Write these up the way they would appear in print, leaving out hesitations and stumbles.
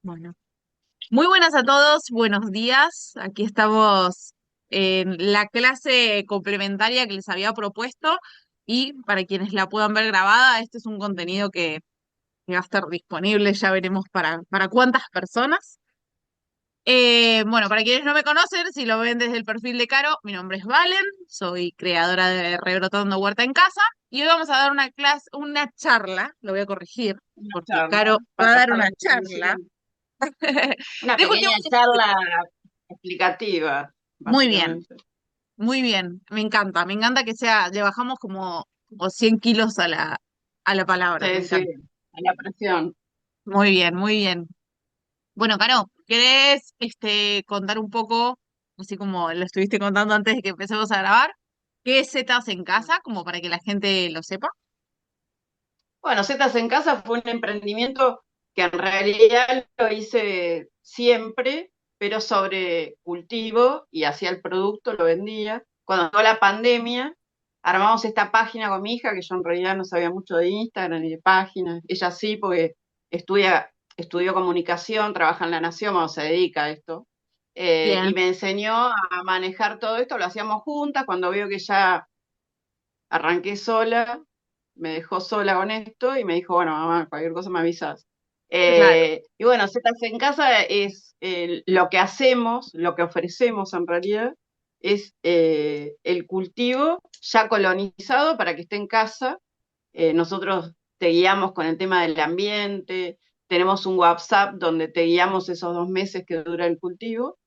Bueno, muy buenas a todos, buenos días. Aquí estamos en la clase complementaria que les había propuesto y para quienes la puedan ver grabada, este es un contenido que va a estar disponible, ya veremos para cuántas personas. Bueno, para quienes no me conocen, si lo ven desde el perfil de Caro, mi nombre es Valen, soy creadora de Rebrotando Huerta en Casa y hoy vamos a dar una clase, una charla, lo voy a corregir, Una porque Caro charla va a dar para una los charla principiantes. Una de pequeña cultivos. charla explicativa, Muy bien. básicamente. Muy bien, me encanta que sea, le bajamos como 100 kilos a la palabra, me Sí, sí, encanta. a la presión. Muy bien, muy bien. Bueno, Caro, ¿querés contar un poco, así como lo estuviste contando antes de que empecemos a grabar, qué es Zetas en casa, como para que la gente lo sepa? Bueno, Zetas en Casa fue un emprendimiento que en realidad lo hice siempre, pero sobre cultivo y hacía el producto, lo vendía. Cuando llegó la pandemia, armamos esta página con mi hija, que yo en realidad no sabía mucho de Instagram ni de páginas. Ella sí, porque estudió comunicación, trabaja en La Nación, o se dedica a esto. Y Bien, me enseñó a manejar todo esto, lo hacíamos juntas. Cuando vio que ya arranqué sola, me dejó sola con esto y me dijo, bueno, mamá, cualquier cosa me avisas. claro, Y bueno, Zetas en Casa es lo que hacemos, lo que ofrecemos en realidad, es el cultivo ya colonizado para que esté en casa. Nosotros te guiamos con el tema del ambiente, tenemos un WhatsApp donde te guiamos esos 2 meses que dura el cultivo,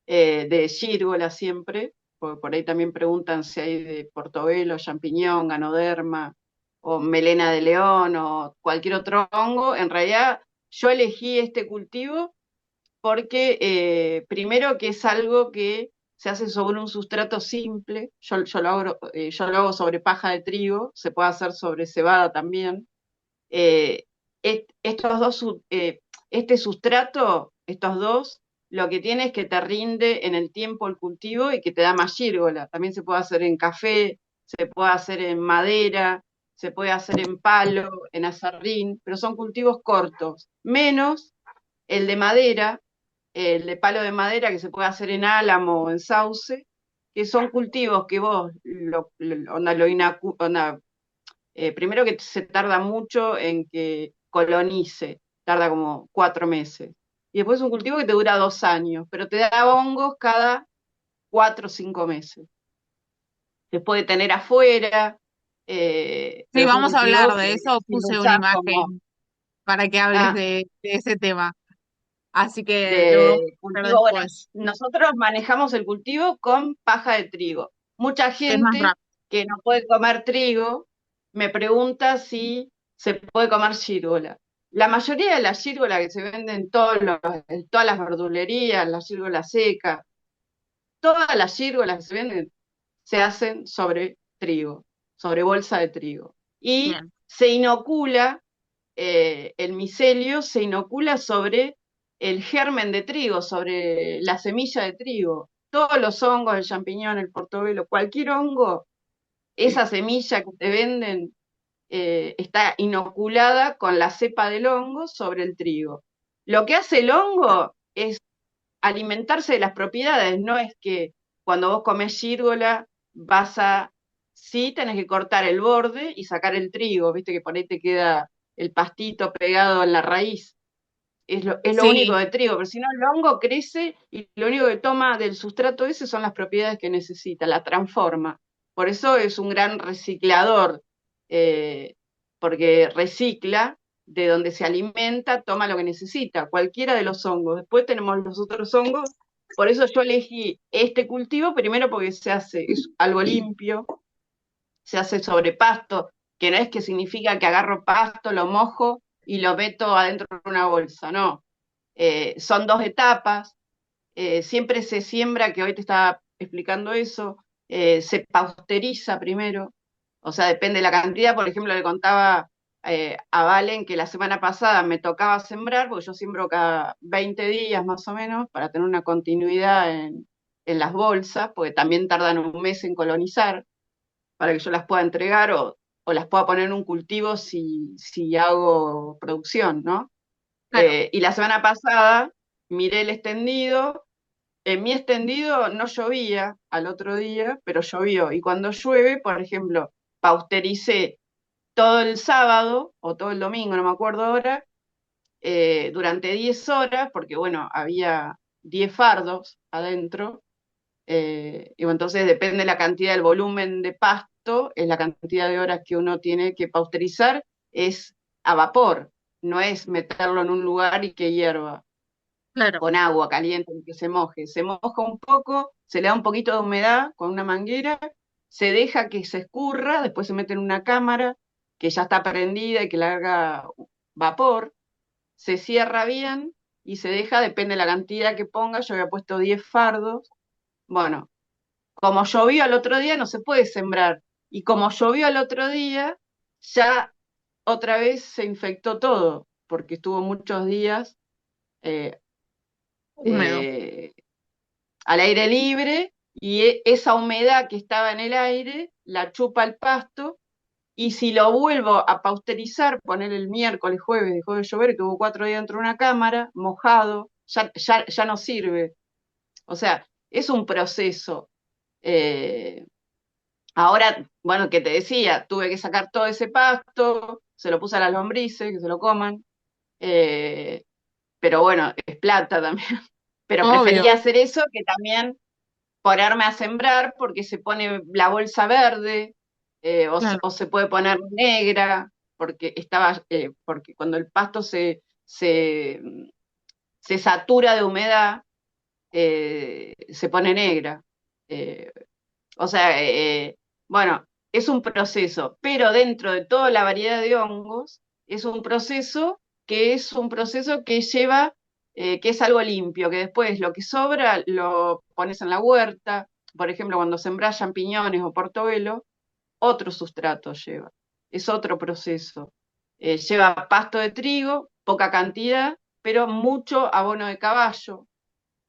de gírgola siempre, porque por ahí también preguntan si hay de portobelo, champiñón, ganoderma, o melena de león, o cualquier otro hongo. En realidad, yo elegí este cultivo porque primero que es algo que se hace sobre un sustrato simple, yo lo hago sobre paja de trigo, se puede hacer sobre cebada también. Eh, estos dos, este sustrato, estos dos, lo que tiene es que te rinde en el tiempo el cultivo y que te da más gírgola. También se puede hacer en café, se puede hacer en madera, se puede hacer en palo, en acerrín, pero son cultivos cortos, menos el de madera, el de palo de madera que se puede hacer en álamo o en sauce, que son cultivos que vos onda, primero que se tarda mucho en que colonice, tarda como 4 meses. Y después es un cultivo que te dura 2 años, pero te da hongos cada 4 o 5 meses. Se puede tener afuera, sí, pero es un vamos a hablar cultivo de que eso, si lo puse una usás como imagen para que hables ah, de ese tema, así que lo de vamos a hacer cultivo, bueno, después, nosotros manejamos el cultivo con paja de trigo. Mucha es más gente rápido. que no puede comer trigo me pregunta si se puede comer ciruela. La mayoría de las ciruelas que se venden en todas las verdulerías, la ciruela seca, todas las ciruelas que se venden se hacen sobre trigo, sobre bolsa de trigo. Y Bien, se inocula, el micelio se inocula sobre el germen de trigo, sobre la semilla de trigo. Todos los hongos, el champiñón, el portobelo, cualquier hongo, esa semilla que te venden está inoculada con la cepa del hongo sobre el trigo. Lo que hace el hongo es alimentarse de las propiedades, no es que cuando vos comés gírgola vas a, sí tenés que cortar el borde y sacar el trigo, viste que por ahí te queda el pastito pegado en la raíz, es lo único sí, de trigo, pero si no el hongo crece y lo único que toma del sustrato ese son las propiedades que necesita, la transforma. Por eso es un gran reciclador, eh, porque recicla de donde se alimenta, toma lo que necesita, cualquiera de los hongos. Después tenemos los otros hongos, por eso yo elegí este cultivo, primero porque es algo limpio, se hace sobre pasto, que no es que significa que agarro pasto, lo mojo y lo meto adentro de una bolsa, no. Son 2 etapas, siempre se siembra, que hoy te estaba explicando eso, se pasteuriza primero, o sea, depende de la cantidad. Por ejemplo, le contaba a Valen que la semana pasada me tocaba sembrar, porque yo siembro cada 20 días más o menos, para tener una continuidad en las bolsas, porque también tardan un mes en colonizar, para que yo las pueda entregar o las pueda poner en un cultivo si hago producción, ¿no? Claro. Y la semana pasada miré el extendido. En mi extendido no llovía al otro día, pero llovió. Y cuando llueve, por ejemplo, paustericé todo el sábado o todo el domingo, no me acuerdo ahora, durante 10 horas, porque bueno, había 10 fardos adentro, y bueno, entonces depende de la cantidad, del volumen de pasto, es la cantidad de horas que uno tiene que pausterizar, es a vapor, no es meterlo en un lugar y que hierva Claro. con agua caliente, que se moja un poco, se le da un poquito de humedad con una manguera, se deja que se escurra, después se mete en una cámara que ya está prendida y que larga vapor, se cierra bien y se deja, depende de la cantidad que ponga, yo había puesto 10 fardos, bueno, como llovió al otro día no se puede sembrar, y como llovió al otro día, ya otra vez se infectó todo, porque estuvo muchos días eh, Húmedo. eh, al aire libre y esa humedad que estaba en el aire la chupa el pasto y si lo vuelvo a pausterizar, poner el miércoles, jueves, dejó de llover y tuvo 4 días dentro de una cámara, mojado, ya no sirve. O sea, es un proceso. Eh, Ahora, bueno, que te decía, tuve que sacar todo ese pasto, se lo puse a las lombrices, que se lo coman, eh, pero bueno, es plata también. Pero Obvio. prefería hacer eso que también ponerme a sembrar porque se pone la bolsa verde Claro. o se puede poner negra porque porque cuando el pasto se satura de humedad se pone negra. Eh, o sea, bueno, es un proceso, pero dentro de toda la variedad de hongos, es un proceso que lleva, que es algo limpio, que después lo que sobra lo pones en la huerta, por ejemplo, cuando sembrás champiñones o portobelo, otro sustrato lleva, es otro proceso. Lleva pasto de trigo, poca cantidad, pero mucho abono de caballo,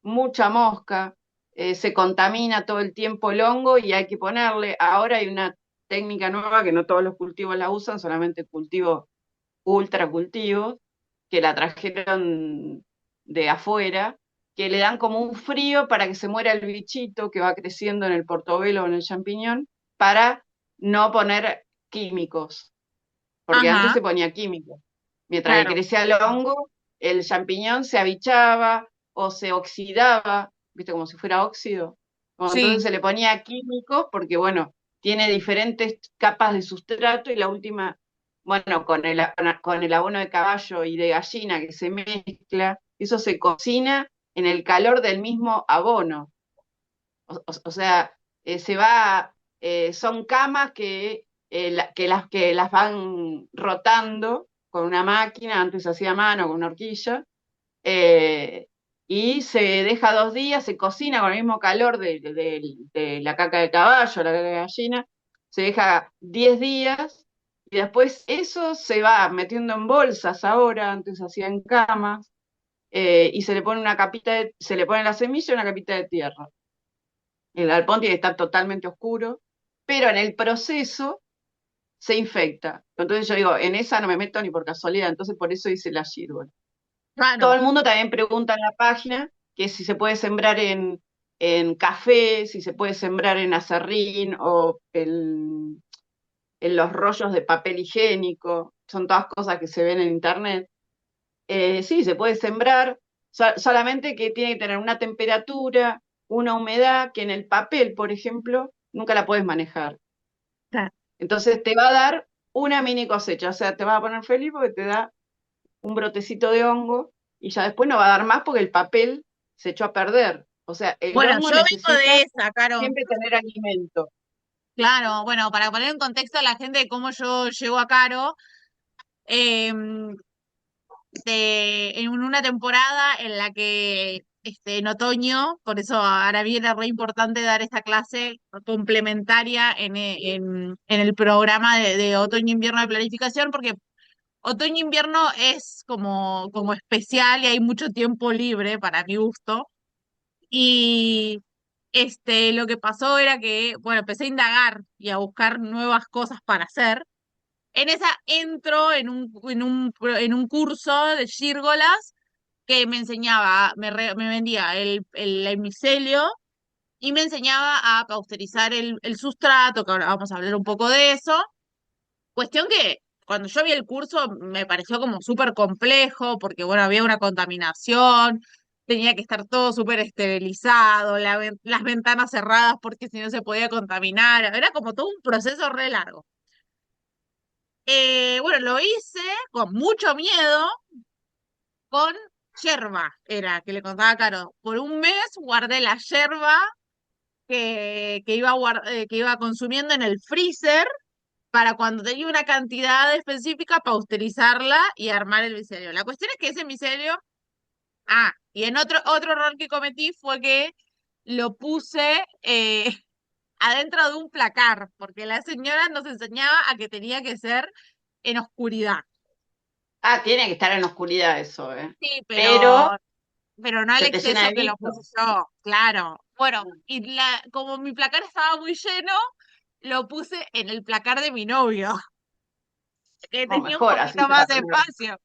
mucha mosca, se contamina todo el tiempo el hongo y hay que ponerle. Ahora hay una técnica nueva que no todos los cultivos la usan, solamente cultivos ultracultivos, que la trajeron de afuera, que le dan como un frío para que se muera el bichito que va creciendo en el portobelo o en el champiñón, para no poner químicos, porque antes Ajá. se ponía químicos. Mientras que Claro. crecía el hongo, el champiñón se abichaba o se oxidaba, viste, como si fuera óxido. Bueno, entonces Sí. se le ponía químicos porque, bueno, tiene diferentes capas de sustrato y la última, bueno, con el abono de caballo y de gallina que se mezcla, eso se cocina en el calor del mismo abono. O sea, son camas que las van rotando con una máquina, antes se hacía a mano, con una horquilla, eh, y se deja 2 días, se cocina con el mismo calor de la caca de caballo, la caca de gallina, se deja 10 días, y después eso se va metiendo en bolsas ahora, antes se hacía en camas, y se le pone se le pone la semilla y una capita de tierra. El galpón tiene que estar totalmente oscuro, pero en el proceso se infecta. Entonces yo digo, en esa no me meto ni por casualidad, entonces por eso hice la gírgola. Todo Claro. el mundo también pregunta en la página que si se puede sembrar en café, si se puede sembrar en acerrín o en los rollos de papel higiénico, son todas cosas que se ven en internet. Sí, se puede sembrar, solamente que tiene que tener una temperatura, una humedad que en el papel, por ejemplo, nunca la puedes manejar. Claro. Entonces te va a dar una mini cosecha, o sea, te vas a poner feliz porque te da un brotecito de hongo y ya después no va a dar más porque el papel se echó a perder. O sea, el Bueno, hongo yo vengo necesita de esa, Caro. siempre tener alimento. Claro, bueno, para poner en contexto a la gente de cómo yo llego a Caro, eh, en una temporada en la que en otoño, por eso ahora viene re importante dar esta clase complementaria en el programa de otoño-invierno de planificación, porque otoño-invierno es como especial y hay mucho tiempo libre para mi gusto. Y lo que pasó era que, bueno, empecé a indagar y a buscar nuevas cosas para hacer. En esa entro en un curso de gírgolas que me enseñaba, me vendía el micelio y me enseñaba a pasteurizar el sustrato, que ahora vamos a hablar un poco de eso. Cuestión que cuando yo vi el curso me pareció como súper complejo, porque bueno, había una contaminación, tenía que estar todo súper esterilizado, las ventanas cerradas porque si no se podía contaminar, era como todo un proceso re largo. Bueno, lo hice con mucho miedo, con yerba, era que le contaba Caro. Por un mes guardé la yerba que iba consumiendo en el freezer para cuando tenía una cantidad específica pausterizarla y armar el micelio. La cuestión es que ese micelio, y en otro error que cometí fue que lo puse adentro de un placar, porque la señora nos enseñaba a que tenía que ser en oscuridad. Ah, tiene que estar en oscuridad eso, ¿eh? Sí, Pero pero no al se te llena exceso de que lo puse bicho. yo, claro. Bueno, como mi placar estaba muy lleno, lo puse en el placar de mi novio, que O tenía un mejor, así poquito se va a más de tener. espacio.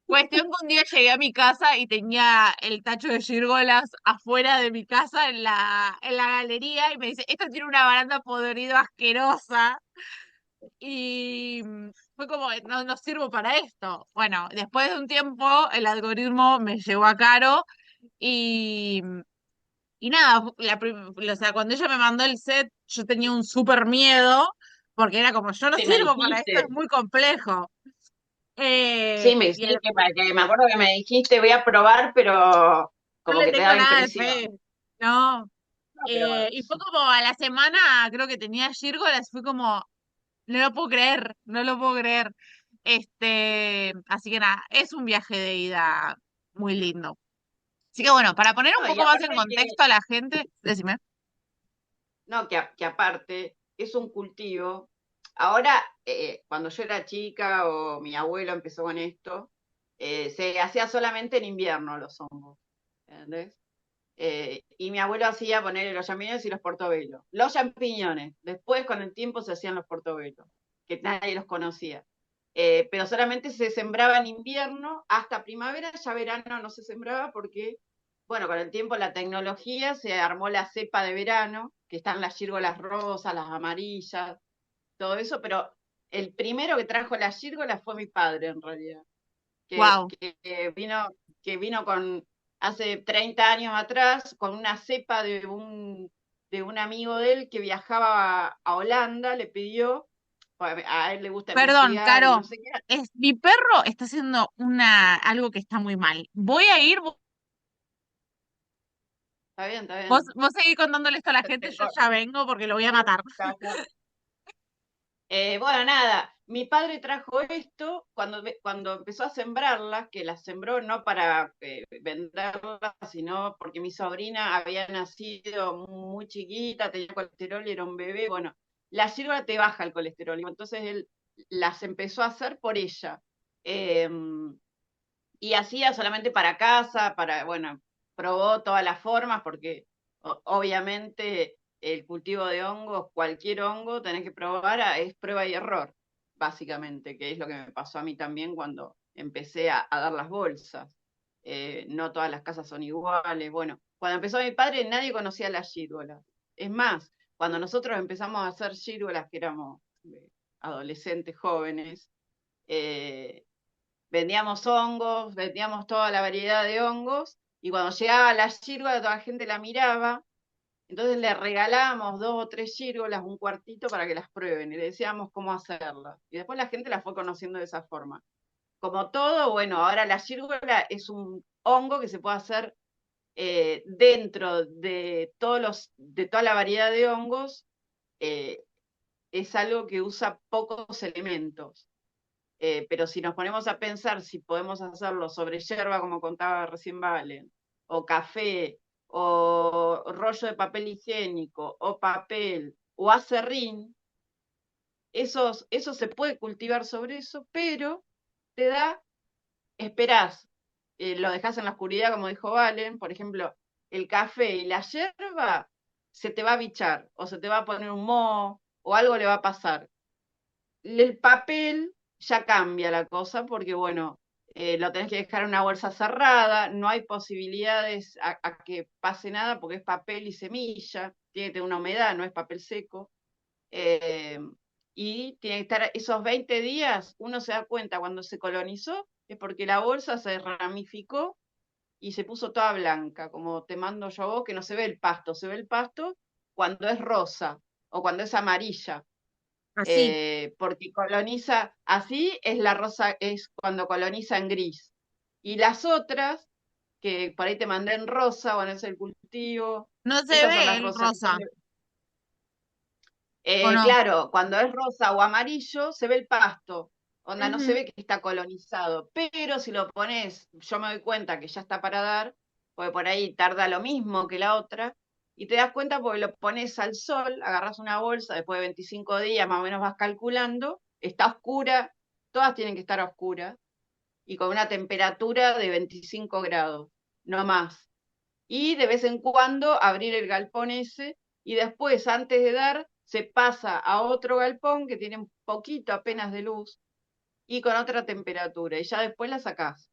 Cuestión que un día llegué a mi casa y tenía el tacho de gírgolas afuera de mi casa en la galería y me dice, esto tiene una baranda podrida asquerosa y fue como, no, no sirvo para esto. Bueno, después de un tiempo el algoritmo me llevó a Caro y, y nada, o sea, cuando ella me mandó el set yo tenía un súper miedo porque era como, yo no Sí, me sirvo para esto, es dijiste. muy complejo. Sí, sí, que me acuerdo que me dijiste, voy a probar, pero No como le que te tengo daba nada de impresión. fe, ¿no? No, pero Y fue como a la semana, creo que tenía gírgolas, fue como, no lo puedo creer, no lo puedo creer. Así que nada, es un viaje de ida muy lindo. Así que bueno, para poner un no, y poco más en aparte que, contexto a la gente, decime. no, que aparte es un cultivo. Ahora, cuando yo era chica o mi abuelo empezó con esto, se hacía solamente en invierno los hongos, ¿entendés? Y mi abuelo hacía poner los champiñones y los portobelos. Los champiñones, después con el tiempo se hacían los portobelos, que nadie los conocía. Pero solamente se sembraba en invierno hasta primavera, ya verano no se sembraba porque, bueno, con el tiempo la tecnología se armó la cepa de verano, que están las gírgolas rosas, las amarillas, todo eso, pero el primero que trajo las gírgolas fue mi padre en realidad Wow. que vino con hace 30 años atrás con una cepa de un amigo de él que viajaba a Holanda, le pidió, a él le gusta Perdón, investigar y no Caro, sé qué. mi perro está haciendo algo que está muy mal. Voy a ir, Está bien, está bien. vos seguís contándole esto a la gente, yo ya vengo porque lo voy a matar. Chao, chao. Bueno, nada, mi padre trajo esto cuando empezó a sembrarlas, que las sembró no para venderlas, sino porque mi sobrina había nacido muy chiquita, tenía colesterol y era un bebé. Bueno, la sierva te baja el colesterol, entonces él las empezó a hacer por ella. Y hacía solamente para casa, bueno, probó todas las formas porque obviamente el cultivo de hongos, cualquier hongo, tenés que probar, es prueba y error, básicamente, que es lo que me pasó a mí también cuando empecé a dar las bolsas. No todas las casas son iguales. Bueno, cuando empezó mi padre nadie conocía las gírgolas. Es más, cuando nosotros empezamos a hacer gírgolas, que éramos adolescentes jóvenes, eh, vendíamos hongos, vendíamos toda la variedad de hongos, y cuando llegaba la gírgola, toda la gente la miraba, entonces le regalábamos 2 o 3 gírgolas, un cuartito para que las prueben, y le decíamos cómo hacerlas. Y después la gente las fue conociendo de esa forma. Como todo, bueno, ahora la gírgola es un hongo que se puede hacer dentro de de toda la variedad de hongos, eh, es algo que usa pocos elementos. Pero si nos ponemos a pensar si podemos hacerlo sobre yerba, como contaba recién Valen, o café, o rollo de papel higiénico, o papel, o acerrín, eso se puede cultivar sobre eso, pero te da, esperás, lo dejas en la oscuridad, como dijo Valen, por ejemplo, el café y la yerba se te va a bichar, o se te va a poner un moho, o algo le va a pasar. el papel ya cambia la cosa porque, bueno, lo tenés que dejar en una bolsa cerrada, no hay posibilidades a que pase nada porque es papel y semilla, tiene que tener una humedad, no es papel seco. eh, y tiene que estar esos 20 días, uno se da cuenta cuando se colonizó, es porque la bolsa se ramificó y se puso toda blanca, como te mando yo a vos, que no se ve el pasto, se ve el pasto cuando es rosa o cuando es amarilla, Así, porque coloniza, así es la rosa, es cuando coloniza en gris. Y las otras, que por ahí te mandé en rosa, bueno, es el cultivo, no se esas son ve las el rosas que son rosa, ¿o no? claro, cuando es rosa o amarillo, se ve el pasto. Onda, no se Ujú. ve que está colonizado. Pero si lo pones, yo me doy cuenta que ya está para dar, porque por ahí tarda lo mismo que la otra, y te das cuenta porque lo pones al sol, agarras una bolsa, después de 25 días más o menos vas calculando, está oscura, todas tienen que estar oscuras, y con una temperatura de 25 grados, no más. Y de vez en cuando abrir el galpón ese y después, antes de dar, se pasa a otro galpón que tiene un poquito apenas de luz y con otra temperatura y ya después la sacás.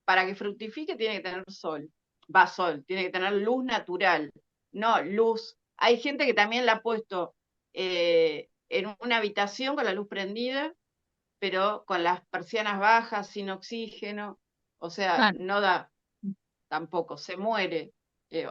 Para que fructifique tiene que tener sol, va sol, tiene que tener luz natural, no luz. Hay gente que también la ha puesto en una habitación con la luz prendida, pero con las persianas bajas, sin oxígeno, o sea, Claro, no da tampoco, se muere.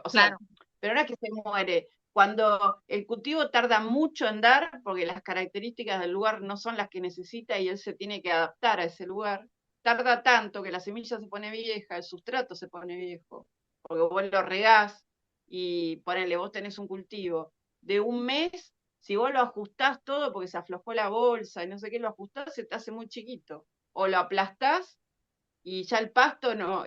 O sea, claro, pero no es que se muere. Cuando el cultivo tarda mucho en dar, porque las características del lugar no son las que necesita y él se tiene que adaptar a ese lugar, tarda tanto que la semilla se pone vieja, el sustrato se pone viejo, porque vos lo regás y ponele, vos tenés un cultivo de un mes, si vos lo ajustás todo porque se aflojó la bolsa y no sé qué, lo ajustás, se te hace muy chiquito. O lo aplastás y ya el pasto no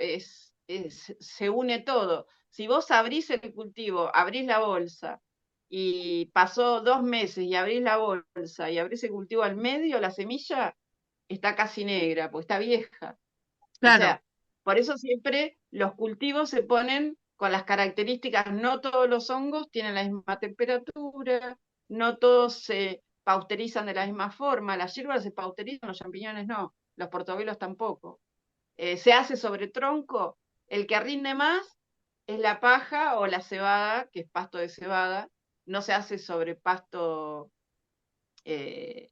se une todo. Si vos abrís el cultivo, abrís la bolsa y pasó 2 meses y abrís la bolsa y abrís el cultivo al medio, la semilla está casi negra, porque está vieja. O claro, sea, por eso siempre los cultivos se ponen con las características, no todos los hongos tienen la misma temperatura, no todos se pausterizan de la misma forma, las hierbas se pausterizan, los champiñones no, los portobelos tampoco. Se hace sobre tronco, el que rinde más es la paja o la cebada, que es pasto de cebada, no se hace sobre pasto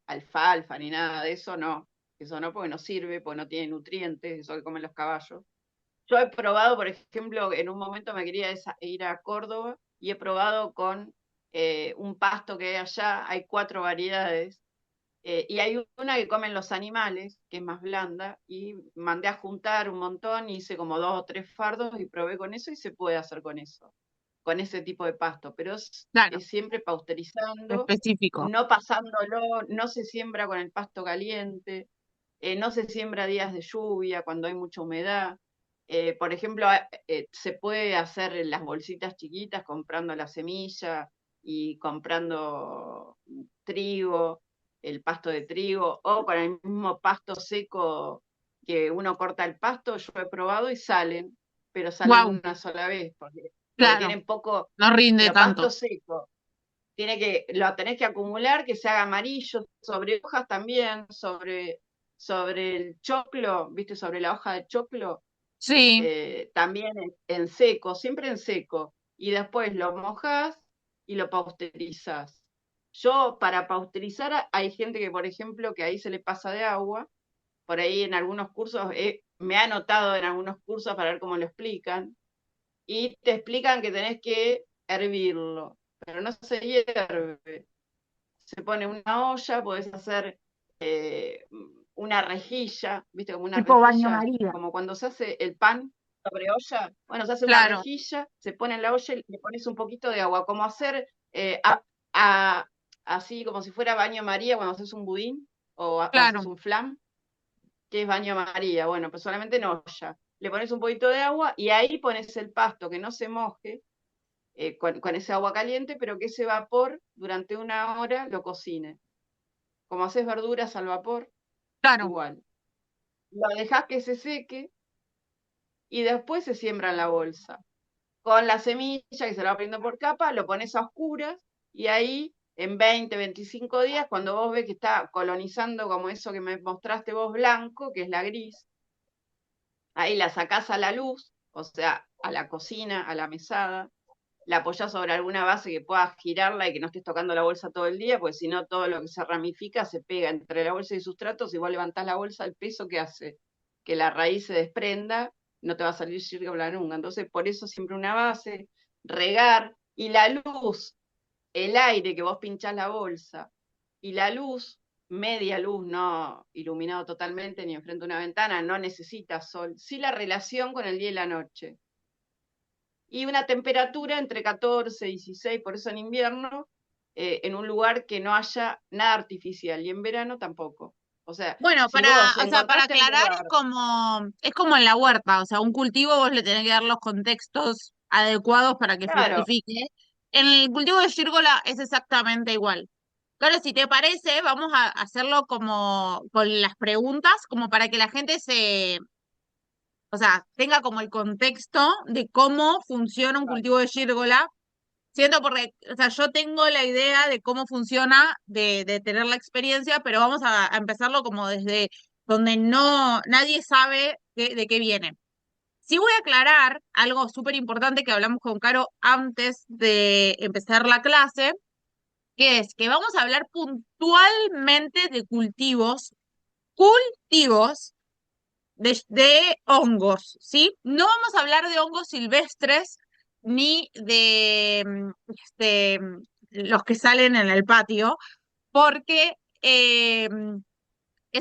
alfalfa ni nada de eso no porque no sirve, porque no tiene nutrientes, eso que comen los caballos. Yo he probado, por ejemplo, en un momento me quería ir a Córdoba y he probado con un pasto que hay allá, hay 4 variedades, y hay una que comen los animales, que es más blanda, y mandé a juntar un montón, hice como 2 o 3 fardos y probé con eso y se puede hacer con eso, con ese tipo de pasto, pero claro, es siempre pausterizando, específico. no pasándolo, no se siembra con el pasto caliente, no se siembra días de lluvia cuando hay mucha humedad. Por ejemplo, se puede hacer las bolsitas chiquitas comprando la semilla y comprando trigo, el pasto de trigo, o con el mismo pasto seco que uno corta el pasto, yo he probado y salen, pero salen Wow, una sola vez, porque claro, tienen poco, no rinde pero pasto tanto. seco. Lo tenés que acumular, que se haga amarillo, sobre hojas también, sobre el choclo, viste, sobre la hoja de choclo, Sí, también en seco, siempre en seco, y después lo mojás y lo pausterizás. Yo, para pausterizar, hay gente que, por ejemplo, que ahí se le pasa de agua, por ahí en algunos cursos, me ha anotado en algunos cursos para ver cómo lo explican, y te explican que tenés que hervirlo, pero no se hierve. Se pone una olla, podés hacer una rejilla, ¿viste? Como una tipo baño rejilla, María. como cuando se hace el pan sobre olla. Bueno, se hace una Claro, rejilla, se pone en la olla y le pones un poquito de agua, como hacer a- así como si fuera baño María cuando haces un budín o haces claro, un flan, que es baño María. Bueno, pues solamente en olla. Le pones un poquito de agua y ahí pones el pasto que no se moje con ese agua caliente, pero que ese vapor durante 1 hora lo cocine. Como haces verduras al vapor, claro. igual. Lo dejas que se seque y después se siembra en la bolsa. Con la semilla que se la va poniendo por capa, lo pones a oscuras y ahí en 20, 25 días, cuando vos ves que está colonizando como eso que me mostraste vos blanco, que es la gris, ahí la sacás a la luz, o sea, a la cocina, a la mesada, la apoyás sobre alguna base que puedas girarla y que no estés tocando la bolsa todo el día, porque si no todo lo que se ramifica se pega entre la bolsa y sustratos, si vos levantás la bolsa, el peso que hace que la raíz se desprenda, no te va a salir la nunca. Entonces, por eso siempre una base, regar y la luz, el aire que vos pinchás la bolsa y la luz, media luz, no iluminado totalmente ni enfrente de una ventana, no necesita sol, sí la relación con el día y la noche y una temperatura entre 14 y 16, por eso en invierno, en un lugar que no haya nada artificial y en verano tampoco. O sea, Bueno, si vos o sea, para encontraste el aclarar, lugar, es como en la huerta, o sea, un cultivo vos le tenés que dar los contextos adecuados para que claro, fructifique. En el cultivo de gírgola es exactamente igual. Claro, si te parece, vamos a hacerlo como con las preguntas, como para que la gente o sea, tenga como el contexto de cómo funciona un vale, cultivo de gírgola. Siento porque, o sea, yo tengo la idea de cómo funciona, de tener la experiencia, pero vamos a empezarlo como desde donde nadie sabe de qué viene. Sí voy a aclarar algo súper importante que hablamos con Caro antes de empezar la clase, que es que vamos a hablar puntualmente de cultivos de hongos, ¿sí? No vamos a hablar de hongos silvestres ni de los que salen en el patio, porque es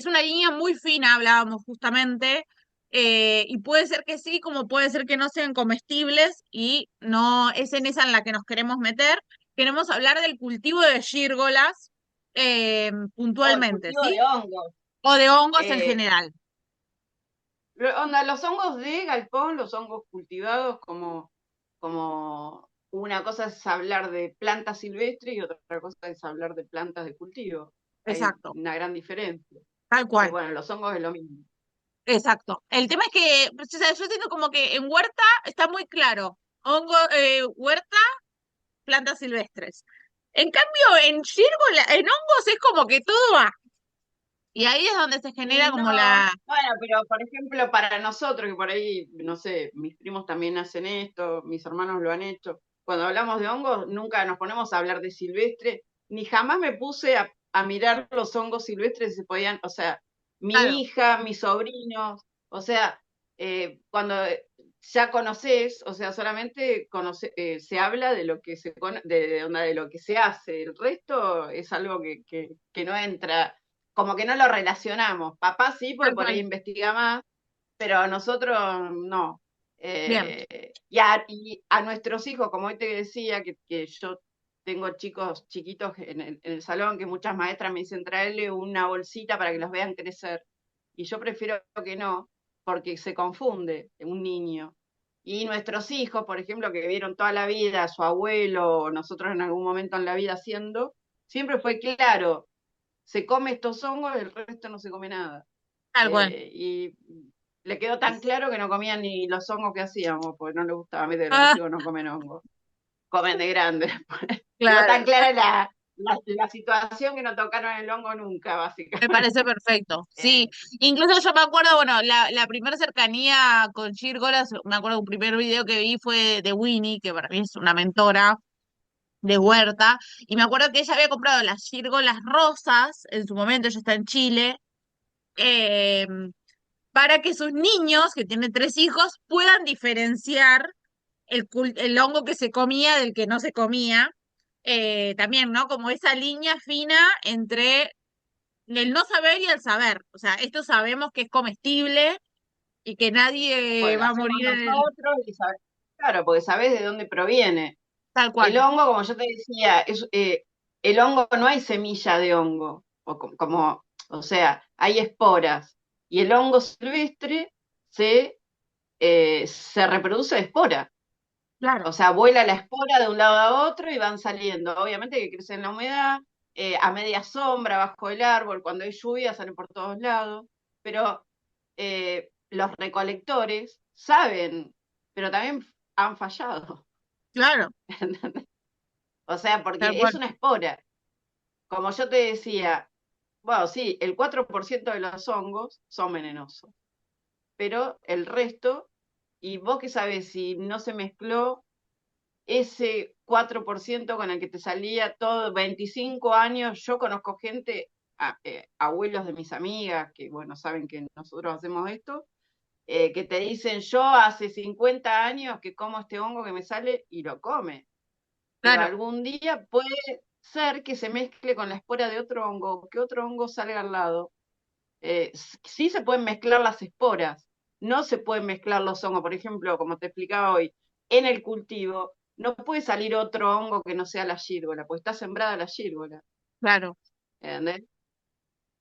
una línea muy fina, hablábamos justamente, y puede ser que sí, como puede ser que no sean comestibles, y no es en esa en la que nos queremos meter. Queremos hablar del cultivo de gírgolas o el puntualmente, cultivo de ¿sí? hongos. O de hongos en Eh, general. onda, los hongos de galpón, los hongos cultivados, como una cosa es hablar de plantas silvestres y otra cosa es hablar de plantas de cultivo. Hay Exacto, una gran diferencia. tal cual. Bueno, los hongos es lo mismo. Exacto. El tema es que, pues, o sea, yo siento como que en huerta está muy claro. Huerta, plantas silvestres. En cambio, en gírgola, en hongos es como que todo va. Y ahí es donde se genera Y como no, la... bueno, pero por ejemplo, para nosotros, que por ahí, no sé, mis primos también hacen esto, mis hermanos lo han hecho, cuando hablamos de hongos, nunca nos ponemos a hablar de silvestre, ni jamás me puse a mirar los hongos silvestres si se podían, o sea, mi Claro, hija, mis sobrinos, o sea, cuando ya conoces, o sea, solamente se habla de lo que de lo que se hace, el resto es algo que no entra como que no lo relacionamos. Papá sí, porque tal por ahí cual. investiga más, pero nosotros no. Bien, Y a nuestros hijos, como hoy te decía, que yo tengo chicos chiquitos en el salón, que muchas maestras me dicen traerle una bolsita para que los vean crecer. Y yo prefiero que no, porque se confunde un niño. Y nuestros hijos, por ejemplo, que vieron toda la vida a su abuelo o nosotros en algún momento en la vida haciendo, siempre fue claro, se come estos hongos, el resto no se come nada. tal cual. Y le quedó tan claro que no comían ni los hongos que hacíamos, porque no le gustaba. A mí de los Ah, chicos no comen hongos, comen de grande. Quedó claro. tan clara la situación que no tocaron el hongo nunca, Me básicamente. parece perfecto. Sí, Eh, incluso yo me acuerdo, bueno, la primera cercanía con gírgolas, me acuerdo un primer video que vi fue de Winnie, que para mí es una mentora de huerta, y me acuerdo que ella había comprado las gírgolas rosas, en su momento ella está en Chile, eh, para que sus niños, que tiene tres hijos, puedan diferenciar el hongo que se comía del que no se comía. También, ¿no? Como esa línea fina entre el no saber y el saber. O sea, esto sabemos que es comestible y que nadie bueno, lo va a hacemos morir en el... nosotros y claro, porque sabés de dónde proviene. Tal cual. El hongo, como yo te decía, el hongo no hay semilla de hongo, o sea, hay esporas. Y el hongo silvestre se reproduce de espora. Claro, O sea, vuela la espora de un lado a otro y van saliendo. Obviamente que crece en la humedad, a media sombra, bajo el árbol, cuando hay lluvia salen por todos lados. Pero los recolectores saben, pero también han fallado. claro, O sea, tal porque es cual. una espora. como yo te decía, bueno, sí, el 4% de los hongos son venenosos, pero el resto, y vos qué sabés si no se mezcló ese 4% con el que te salía todo, 25 años, yo conozco gente, abuelos de mis amigas, que bueno, saben que nosotros hacemos esto, que te dicen, yo hace 50 años que como este hongo que me sale y lo come, pero Claro, algún día puede ser que se mezcle con la espora de otro hongo, que otro hongo salga al lado. Sí se pueden mezclar las esporas, no se pueden mezclar los hongos. Por ejemplo, como te explicaba hoy, en el cultivo no puede salir otro hongo que no sea la gírgola, porque está sembrada la gírgola. claro, ¿Entendés?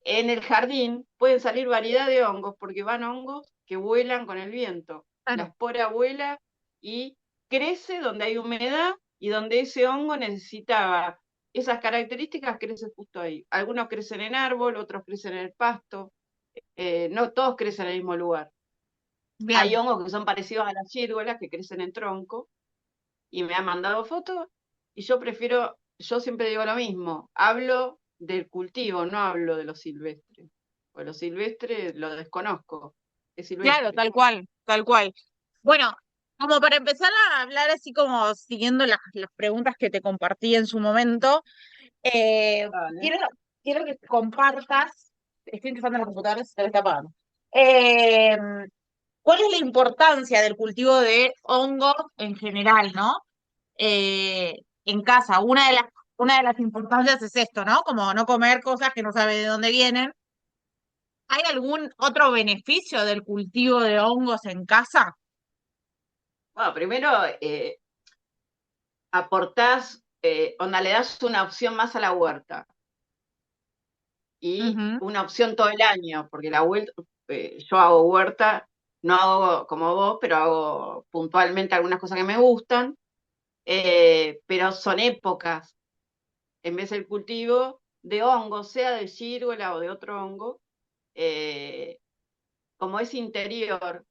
En el jardín pueden salir variedad de hongos, porque van hongos que vuelan con el viento. La claro, espora vuela y crece donde hay humedad y donde ese hongo necesitaba esas características, crece justo ahí. Algunos crecen en árbol, otros crecen en el pasto, no todos crecen en el mismo lugar. Hay bien. hongos que son parecidos a las gírgolas, que crecen en tronco, y me han mandado fotos, y yo prefiero, yo siempre digo lo mismo, hablo del cultivo, no hablo de lo silvestre. Pues lo silvestre lo desconozco, es Claro, silvestre. tal cual, tal cual. Bueno, como para empezar a hablar así como siguiendo las preguntas que te compartí en su momento, eh, Vale. quiero, quiero que compartas, estoy empezando la computadora, se te está apagando. Eh, ¿Cuál es la importancia del cultivo de hongos en general, ¿no? En casa. Una de las importancias es esto, ¿no? Como no comer cosas que no sabe de dónde vienen. ¿Hay algún otro beneficio del cultivo de hongos en casa? Bueno, primero aportás, onda, le das una opción más a la huerta y Ujú. una opción todo el año, porque la huerta, yo hago huerta, no hago como vos, pero hago puntualmente algunas cosas que me gustan, pero son épocas. En vez del cultivo de hongo, sea de ciruela o de otro hongo, eh, como es interior,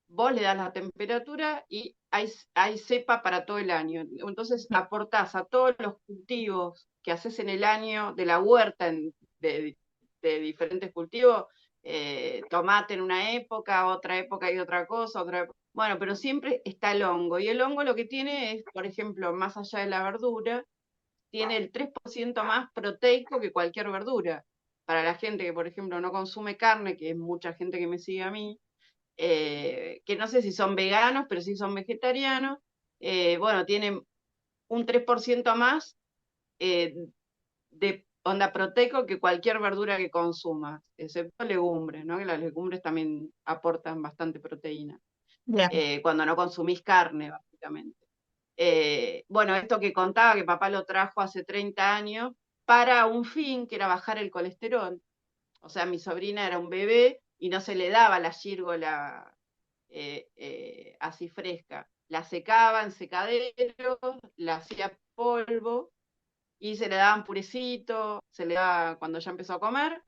vos le das la temperatura y hay cepa para todo el año. Entonces aportás a todos los cultivos que haces en el año de la huerta, de diferentes cultivos, tomate en una época, otra época y otra cosa, bueno, pero siempre está el hongo. Y el hongo lo que tiene es, por ejemplo, más allá de la verdura, tiene el 3% más proteico que cualquier verdura. Para la gente que, por ejemplo, no consume carne, que es mucha gente que me sigue a mí, que no sé si son veganos, pero sí son vegetarianos, bueno, tienen un 3% más de onda proteico que cualquier verdura que consumas, excepto legumbres, ¿no? Que las legumbres también aportan bastante proteína, Bien, cuando no consumís carne, básicamente. Bueno, esto que contaba que papá lo trajo hace 30 años para un fin que era bajar el colesterol. O sea, mi sobrina era un bebé y no se le daba la gírgola así fresca. La secaba en secadero, la hacía polvo y se le daban purecito, se le daba cuando ya empezó a comer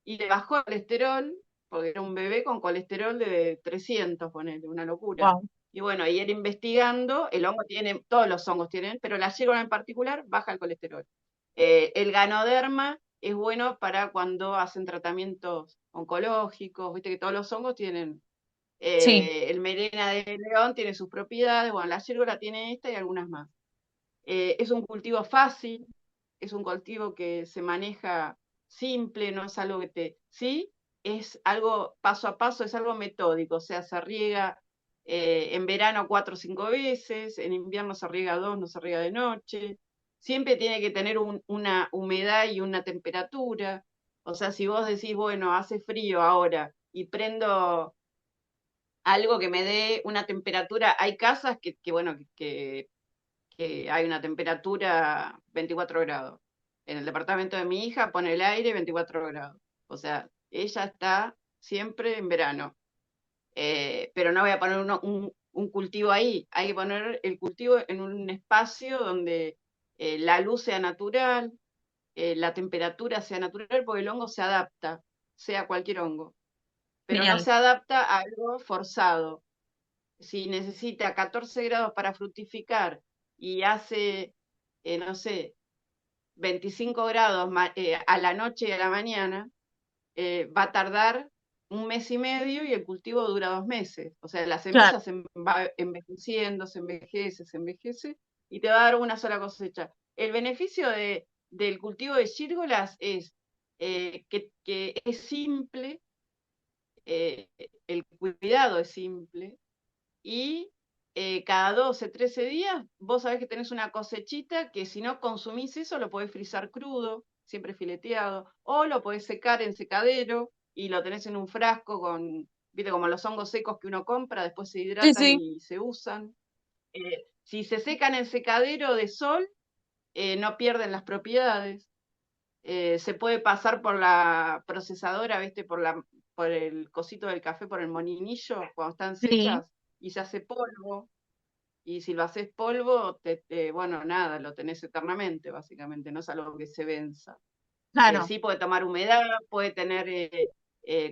y le bajó el colesterol, porque era un bebé con colesterol de 300, ponele, una locura. wow, Y bueno, y él investigando, el hongo tiene, todos los hongos tienen, pero la yérgola en particular baja el colesterol. El ganoderma es bueno para cuando hacen tratamientos oncológicos, viste que todos los hongos tienen, sí, el melena de león tiene sus propiedades, bueno, la yérgola tiene esta y algunas más. Es un cultivo fácil, es un cultivo que se maneja simple, no es algo que te... Sí, es algo paso a paso, es algo metódico, o sea, se riega en verano 4 o 5 veces, en invierno se riega dos, no se riega de noche. Siempre tiene que tener una humedad y una temperatura. O sea, si vos decís, bueno, hace frío ahora y prendo algo que me dé una temperatura, hay casas bueno, que hay una temperatura 24 grados. En el departamento de mi hija pone el aire 24 grados. O sea, ella está siempre en verano. Pero no voy a poner un cultivo ahí. Hay que poner el cultivo en un espacio donde la luz sea natural, la temperatura sea natural, porque el hongo se adapta, sea cualquier hongo. Pero no genial. se adapta a algo forzado. Si necesita 14 grados para fructificar y hace, no sé, 25 grados a la noche y a la mañana, va a tardar un mes y medio y el cultivo dura 2 meses. O sea, la claro. semilla va envejeciendo, se envejece y te va a dar una sola cosecha. El beneficio del cultivo de gírgolas es que es simple, eh, el cuidado es simple y cada 12, 13 días vos sabés que tenés una cosechita que si no consumís eso lo podés frizar crudo, siempre fileteado, o lo podés secar en secadero y lo tenés en un frasco con, viste, como los hongos secos que uno compra, después se Sí, hidratan sí, y se usan. Si se secan en secadero de sol, no pierden las propiedades. Se puede pasar por la procesadora, ¿viste? Por el cosito del café, por el molinillo, cuando están sí, secas, y se hace polvo. Y si lo haces polvo, bueno, nada, lo tenés eternamente, básicamente, no es algo que se venza. claro. Sí puede tomar humedad, puede tener,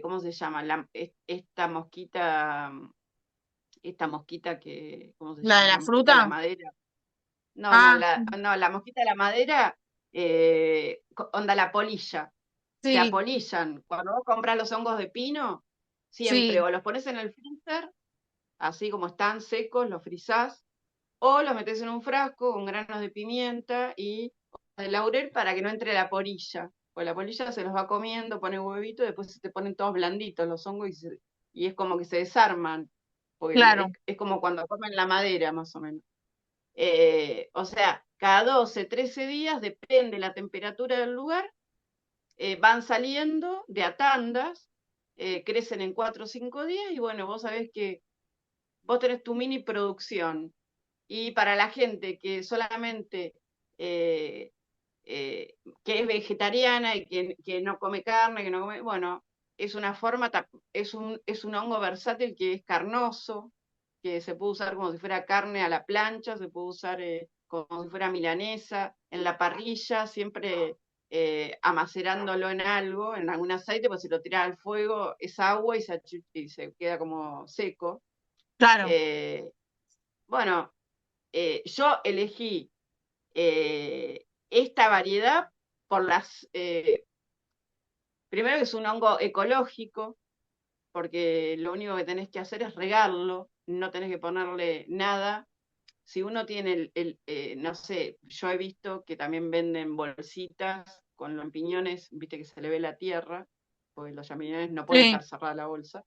¿cómo se llama? Esta mosquita que, ¿cómo se ¿La de llama? la La mosquita de la fruta? madera. No, no, Ah, la mosquita de la madera, onda la polilla. Se sí, apolillan. Cuando vos compras los hongos de pino, siempre sí, o los pones en el freezer, así como están secos, los frizás, o los metes en un frasco con granos de pimienta y de laurel para que no entre la polilla. Pues la polilla se los va comiendo, pone huevito y después se te ponen todos blanditos los hongos y es como que se desarman. Porque claro, es como cuando comen la madera, más o menos. O sea, cada 12, 13 días, depende la temperatura del lugar, van saliendo de a tandas, crecen en 4 o 5 días y bueno, vos sabés que vos tenés tu mini producción. Y para la gente que solamente eh, que es vegetariana y que no come carne, que no come, bueno, es una forma, es un hongo versátil que es carnoso, que se puede usar como si fuera carne a la plancha, se puede usar como si fuera milanesa, en la parrilla, siempre amacerándolo en algo, en algún aceite, pues si lo tiras al fuego es agua y se queda como seco. claro, Eh, bueno, yo elegí esta variedad por primero que es un hongo ecológico, porque lo único que tenés que hacer es regarlo, no tenés que ponerle nada. Si uno tiene no sé, yo he visto que también venden bolsitas con champiñones, viste que se le ve la tierra, porque los champiñones no pueden sí, estar cerrada la bolsa,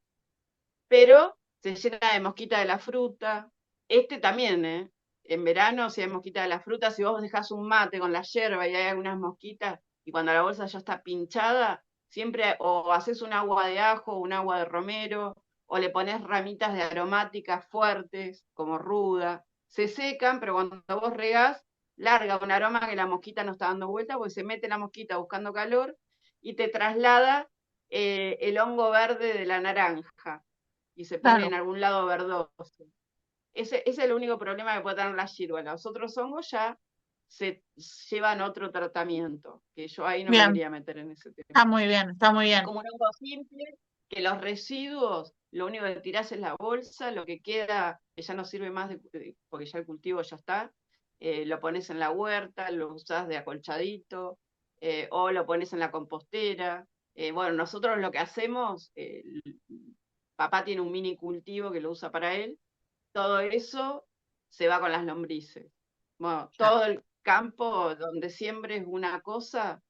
pero se llena de mosquita de la fruta. Este también, ¿eh? En verano, si hay mosquita de la fruta, si vos dejás un mate con la yerba y hay algunas mosquitas, y cuando la bolsa ya está pinchada, siempre o haces un agua de ajo, un agua de romero, o le pones ramitas de aromáticas fuertes, como ruda. Se secan, pero cuando vos regás, larga un aroma que la mosquita no está dando vuelta, porque se mete la mosquita buscando calor y te traslada el hongo verde de la naranja y se pone claro, en algún lado verdoso. Ese es el único problema que puede tener la ciruela. Los otros hongos ya se llevan otro tratamiento, que yo ahí no me bien, quería meter en ese tema. está muy bien, está muy Es bien. como un hongo simple, que los residuos, lo único que tirás es la bolsa, lo que queda, que ya no sirve más porque ya el cultivo ya está, lo pones en la huerta, lo usás de acolchadito, o lo pones en la compostera. Bueno, nosotros lo que hacemos, papá tiene un mini cultivo que lo usa para él, todo eso se va con las lombrices. Bueno, Claro, todo el campo donde siembres una cosa,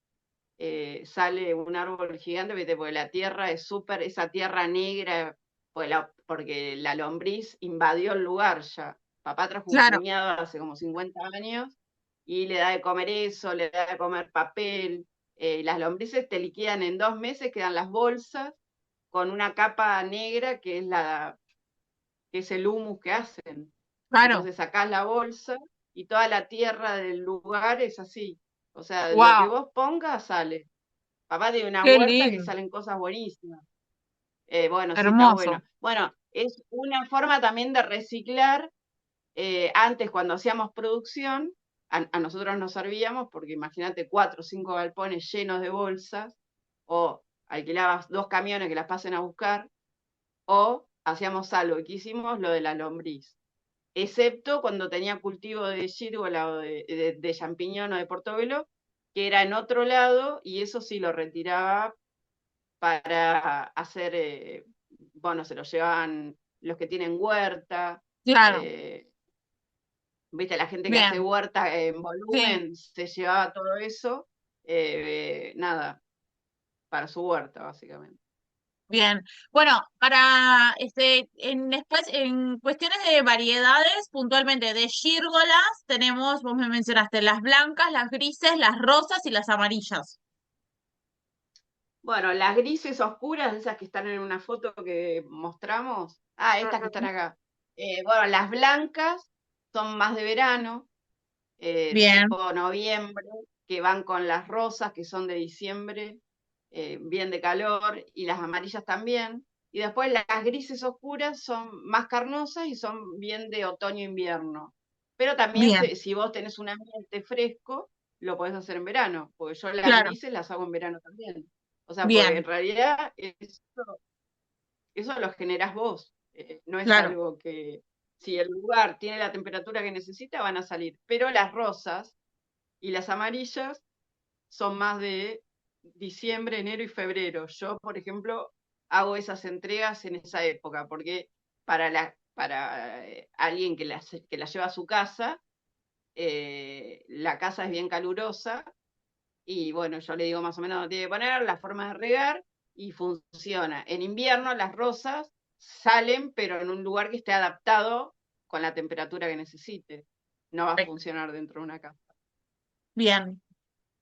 sale un árbol gigante, ¿viste? Porque la tierra es súper, esa tierra negra, porque la lombriz invadió el lugar ya. Papá trajo un claro, cuñado hace como 50 años y le da de comer eso, le da de comer papel. Las lombrices te liquidan en 2 meses, quedan las bolsas con una capa negra que es el humus que hacen. claro, Entonces sacás la bolsa y toda la tierra del lugar es así. O sea, lo que wow, vos pongas sale. Papá tiene una qué huerta que lindo, salen cosas buenísimas. Bueno, sí, está hermoso, bueno. Bueno, es una forma también de reciclar. Antes, cuando hacíamos producción, a nosotros nos servíamos, porque imagínate 4 o 5 galpones llenos de bolsas, o alquilabas 2 camiones que las pasen a buscar, o hacíamos algo, que hicimos lo de la lombriz. Excepto cuando tenía cultivo de gírgola o de champiñón o de portobelo, que era en otro lado, y eso sí lo retiraba para hacer, bueno, se lo llevaban los que tienen huerta, Claro, eh, viste, la gente que hace bien, huerta en sí, volumen se llevaba todo eso, nada, para su huerta, básicamente. bien. Bueno, para después, en cuestiones de variedades, puntualmente de gírgolas, tenemos, vos me mencionaste, las blancas, las grises, las rosas y las amarillas. Bueno, las grises oscuras, esas que están en una foto que mostramos, estas que están Ujú. acá. Bueno, las blancas son más de verano, Bien, tipo noviembre, que van con las rosas, que son de diciembre, bien de calor, y las amarillas también. Y después las grises oscuras son más carnosas y son bien de otoño-invierno. Pero también bien, si vos tenés un ambiente fresco, lo podés hacer en verano, porque yo las claro, grises las hago en verano también. O sea, porque en bien, realidad eso lo generás vos. No es claro. algo que, si el lugar tiene la temperatura que necesita, van a salir. Pero las rosas y las amarillas son más de diciembre, enero y febrero. Yo, por ejemplo, hago esas entregas en esa época, porque para alguien que la lleva a su casa, la casa es bien calurosa y bueno, yo le digo más o menos dónde tiene que poner, la forma de regar y funciona. En invierno las rosas salen, pero en un lugar que esté adaptado con la temperatura que necesite. No va a funcionar dentro de una casa. Bien.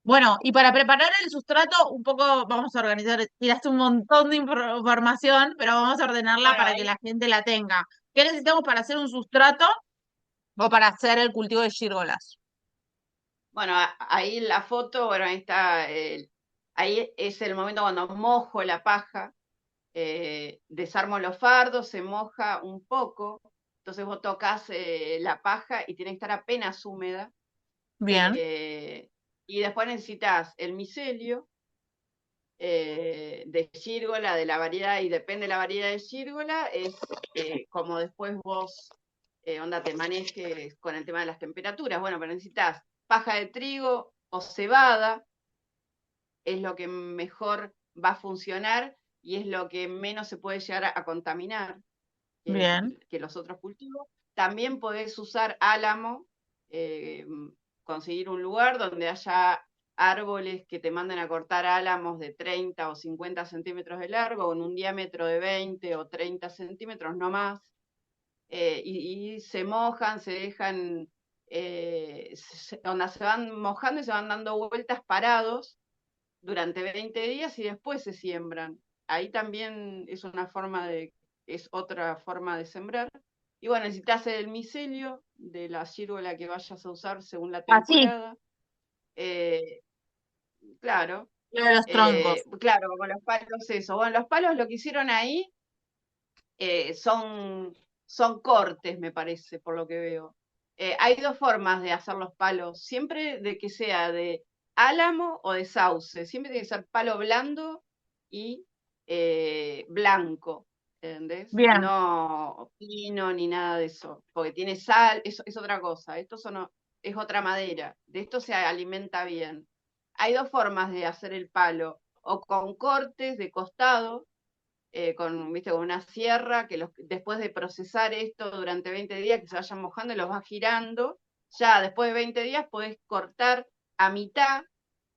Bueno, y para preparar el sustrato, un poco vamos a organizar, tiraste un montón de información, pero vamos a ordenarla Bueno, para que la gente la tenga. ¿Qué necesitamos para hacer un sustrato o para hacer el cultivo de gírgolas? bueno, ahí la foto, bueno, ahí está, ahí es el momento cuando mojo la paja, desarmo los fardos, se moja un poco, entonces vos tocas la paja y tiene que estar apenas húmeda, Bien, eh, y después necesitas el micelio de gírgola, de la variedad, y depende de la variedad de gírgola, es como después vos, onda, te manejes con el tema de las temperaturas. Bueno, pero necesitas paja de trigo o cebada, es lo que mejor va a funcionar y es lo que menos se puede llegar a contaminar bien, que los otros cultivos. También podés usar álamo, eh, conseguir un lugar donde haya árboles que te manden a cortar álamos de 30 o 50 centímetros de largo, con un diámetro de 20 o 30 centímetros, no más, y se mojan, se dejan, donde se van mojando y se van dando vueltas parados durante 20 días y después se siembran. Ahí también es otra forma de sembrar. Y bueno, necesitas el micelio de la ciruela que vayas a usar según la así, temporada. Eh, claro, lo de los troncos. claro, como los palos eso. Bueno, los palos lo que hicieron ahí son cortes, me parece, por lo que veo. Hay dos formas de hacer los palos, siempre de que sea de álamo o de sauce, siempre tiene que ser palo blando y blanco, ¿entendés? Bien, No pino ni nada de eso, porque tiene sal, es otra cosa, es otra madera, de esto se alimenta bien. Hay dos formas de hacer el palo, o con cortes de costado, ¿viste? Con una sierra, que después de procesar esto durante 20 días, que se vayan mojando y los vas girando, ya después de 20 días podés cortar a mitad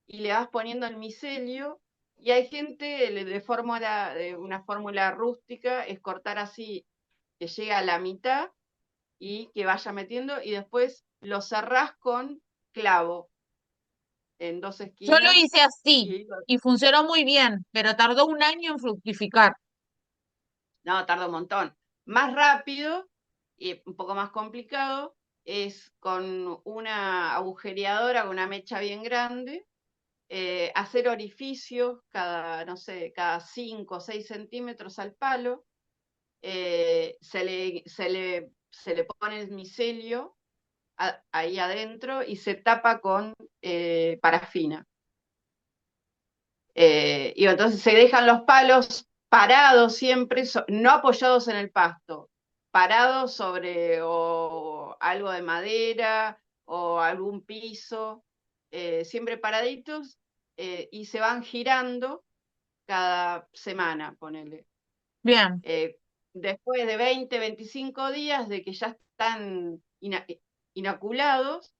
y le vas poniendo el micelio. Y hay gente de una fórmula rústica, es cortar así, que llega a la mitad y que vaya metiendo, y después lo cerrás con clavo en dos yo lo esquinas. hice así Y y funcionó muy bien, pero tardó un año en fructificar. no, tarda un montón. Más rápido y un poco más complicado es con una agujereadora, con una mecha bien grande, hacer orificios no sé, cada 5 o 6 centímetros al palo, se le pone el micelio ahí adentro y se tapa con parafina. Y entonces se dejan los palos parados siempre, no apoyados en el pasto, parados sobre o algo de madera o algún piso, siempre paraditos, y se van girando cada semana, ponele. Bien, Eh, Después de 20, 25 días de que ya están inoculados,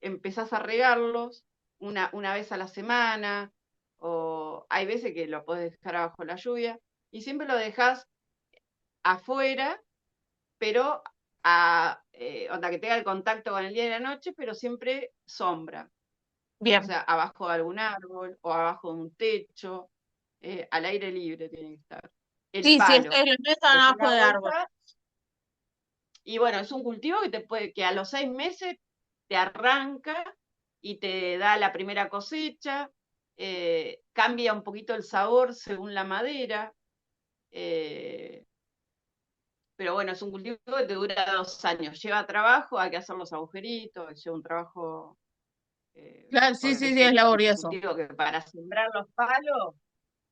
empezás a regarlos una vez a la semana, o hay veces que lo podés dejar abajo la lluvia, y siempre lo dejás afuera, pero onda que tenga el contacto con el día y la noche, pero siempre sombra. O bien. sea, abajo de algún árbol o abajo de un techo, al aire libre tiene que estar. El Sí, sí, palo. los míos estaban Después abajo la de árbol. bolsa. Y bueno, es un cultivo que que a los 6 meses te arranca y te da la primera cosecha, cambia un poquito el sabor según la madera, eh, pero bueno, es un cultivo que te dura 2 años. Lleva trabajo, hay que hacer los agujeritos, lleva un trabajo, Claro, sí, porque sí, sí, es es un laborioso. cultivo que para sembrar los palos,